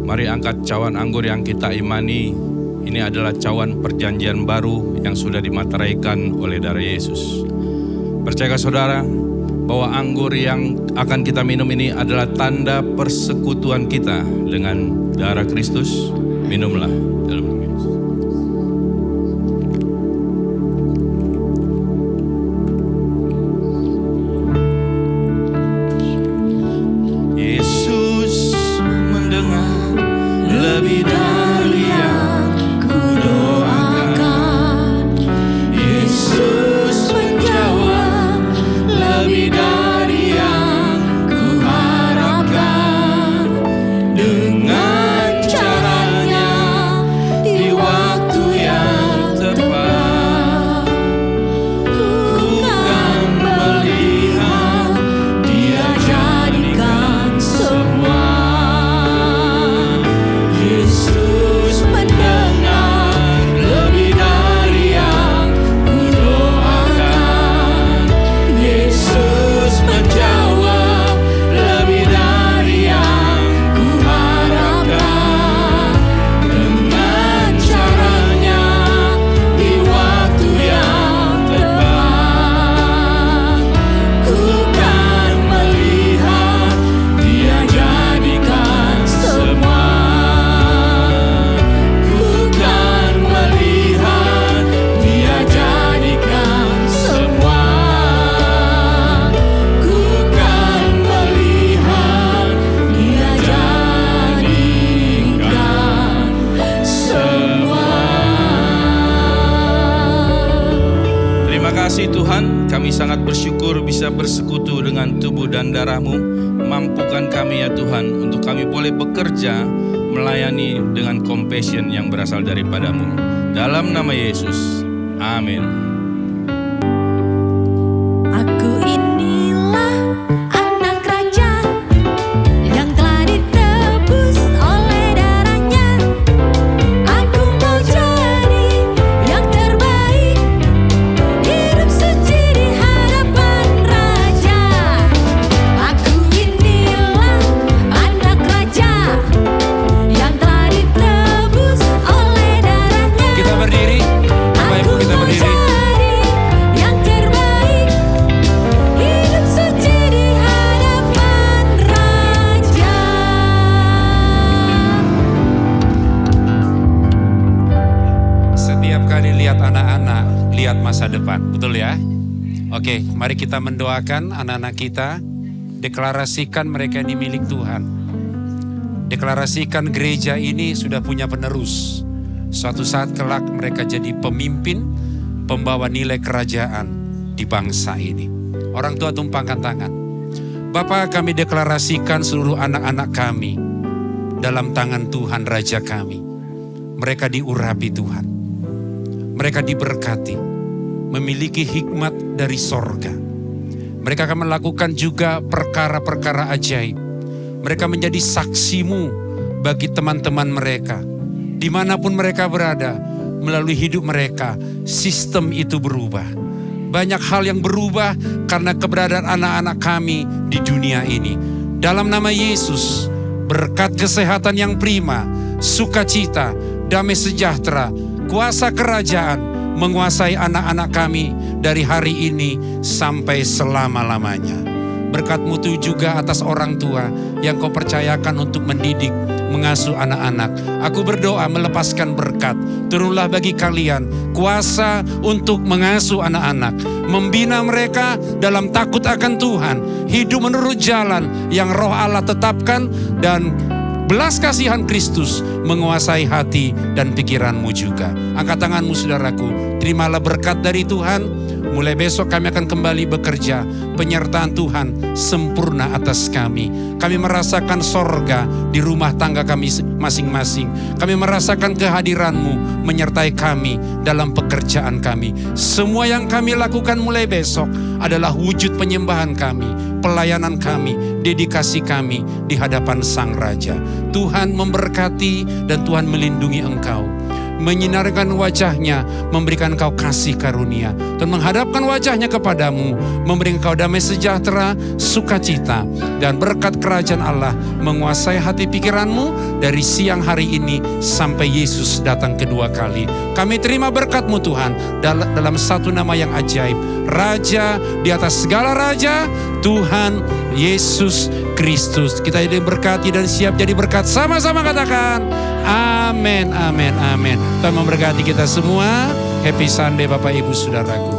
[SPEAKER 4] Mari angkat cawan anggur yang kita imani. Ini adalah cawan perjanjian baru yang sudah dimateraikan oleh darah Yesus. Percayakah saudara bahwa anggur yang akan kita minum ini adalah tanda persekutuan kita dengan darah Kristus? Minumlah dalam nama Yesus. Yesus mendengar lebih dari yang kudoakan. Yesus menjawab lebih dari yang kuharapkan. Dengan caranya di waktu yang tepat, ku kan melihat Dia jadikan semua. Yesus mendengar lebih dari yang kudoakan. Yesus menjawab lebih dari yang kuharapkan. Dengan caranya di waktu yang tepat, ku kan melihat Dia jadikan semua. Ku kan melihat Dia jadikan semua. Ku kan melihat Dia jadikan semua. Terima kasih Tuhan, kami sangat bersyukur bisa bersekutu dengan tubuh dan darah-Mu. Mampukan kami ya Tuhan untuk kami boleh bekerja melayani dengan compassion yang berasal daripada-Mu. Dalam nama Yesus, amin.
[SPEAKER 1] Aku inilah anak raja yang telah ditebus oleh darahnya. Aku mau jadi
[SPEAKER 5] Oke, mari kita mendoakan anak-anak kita. Deklarasikan mereka ini milik Tuhan. Deklarasikan gereja ini sudah punya penerus. Suatu saat kelak mereka jadi pemimpin, pembawa nilai kerajaan di bangsa ini. Orang tua tumpangkan tangan. Bapa, kami deklarasikan seluruh anak-anak kami dalam tangan Tuhan Raja kami. Mereka diurapi Tuhan. Mereka diberkati, memiliki hikmat dari sorga. Mereka akan melakukan juga perkara-perkara ajaib. Mereka menjadi saksimu bagi teman-teman mereka. Dimanapun mereka berada, melalui hidup mereka, sistem itu berubah. Banyak hal yang berubah karena keberadaan anak-anak kami di dunia ini. Dalam nama Yesus, berkat kesehatan yang prima, sukacita, damai sejahtera, kuasa kerajaan menguasai anak-anak kami dari hari ini sampai selama-lamanya. Berkat mutu juga atas orang tua yang kau percayakan untuk mendidik, mengasuh anak-anak. Aku berdoa melepaskan berkat. Turunlah bagi kalian kuasa untuk mengasuh anak-anak. Membina mereka dalam takut akan Tuhan. Hidup menurut jalan yang roh Allah tetapkan. Dan belas kasihan Kristus menguasai hati dan pikiranmu juga. Angkat tanganmu saudaraku. Terimalah berkat dari Tuhan. Mulai besok kami akan kembali bekerja. Penyertaan Tuhan sempurna atas kami. Kami merasakan sorga di rumah tangga kami masing-masing. Kami merasakan kehadiran-Mu menyertai kami dalam pekerjaan kami. Semua yang kami lakukan mulai besok adalah wujud penyembahan kami, pelayanan kami, dedikasi kami di hadapan Sang Raja. Tuhan memberkati dan Tuhan melindungi engkau. Menyinarkan wajahnya, memberikan kau kasih karunia, dan menghadapkan wajahnya kepadamu, memberikan kau damai sejahtera, sukacita, dan berkat kerajaan Allah menguasai hati pikiranmu dari siang hari ini sampai Yesus datang kedua kali. Kami terima berkat-Mu Tuhan dalam satu nama yang ajaib, Raja di atas segala raja, Tuhan Yesus Kristus. Kita jadi berkati dan siap jadi berkat. Sama-sama katakan amin, amin, amin. Tuhan memberkati kita semua. Happy Sunday Bapak Ibu Saudaraku.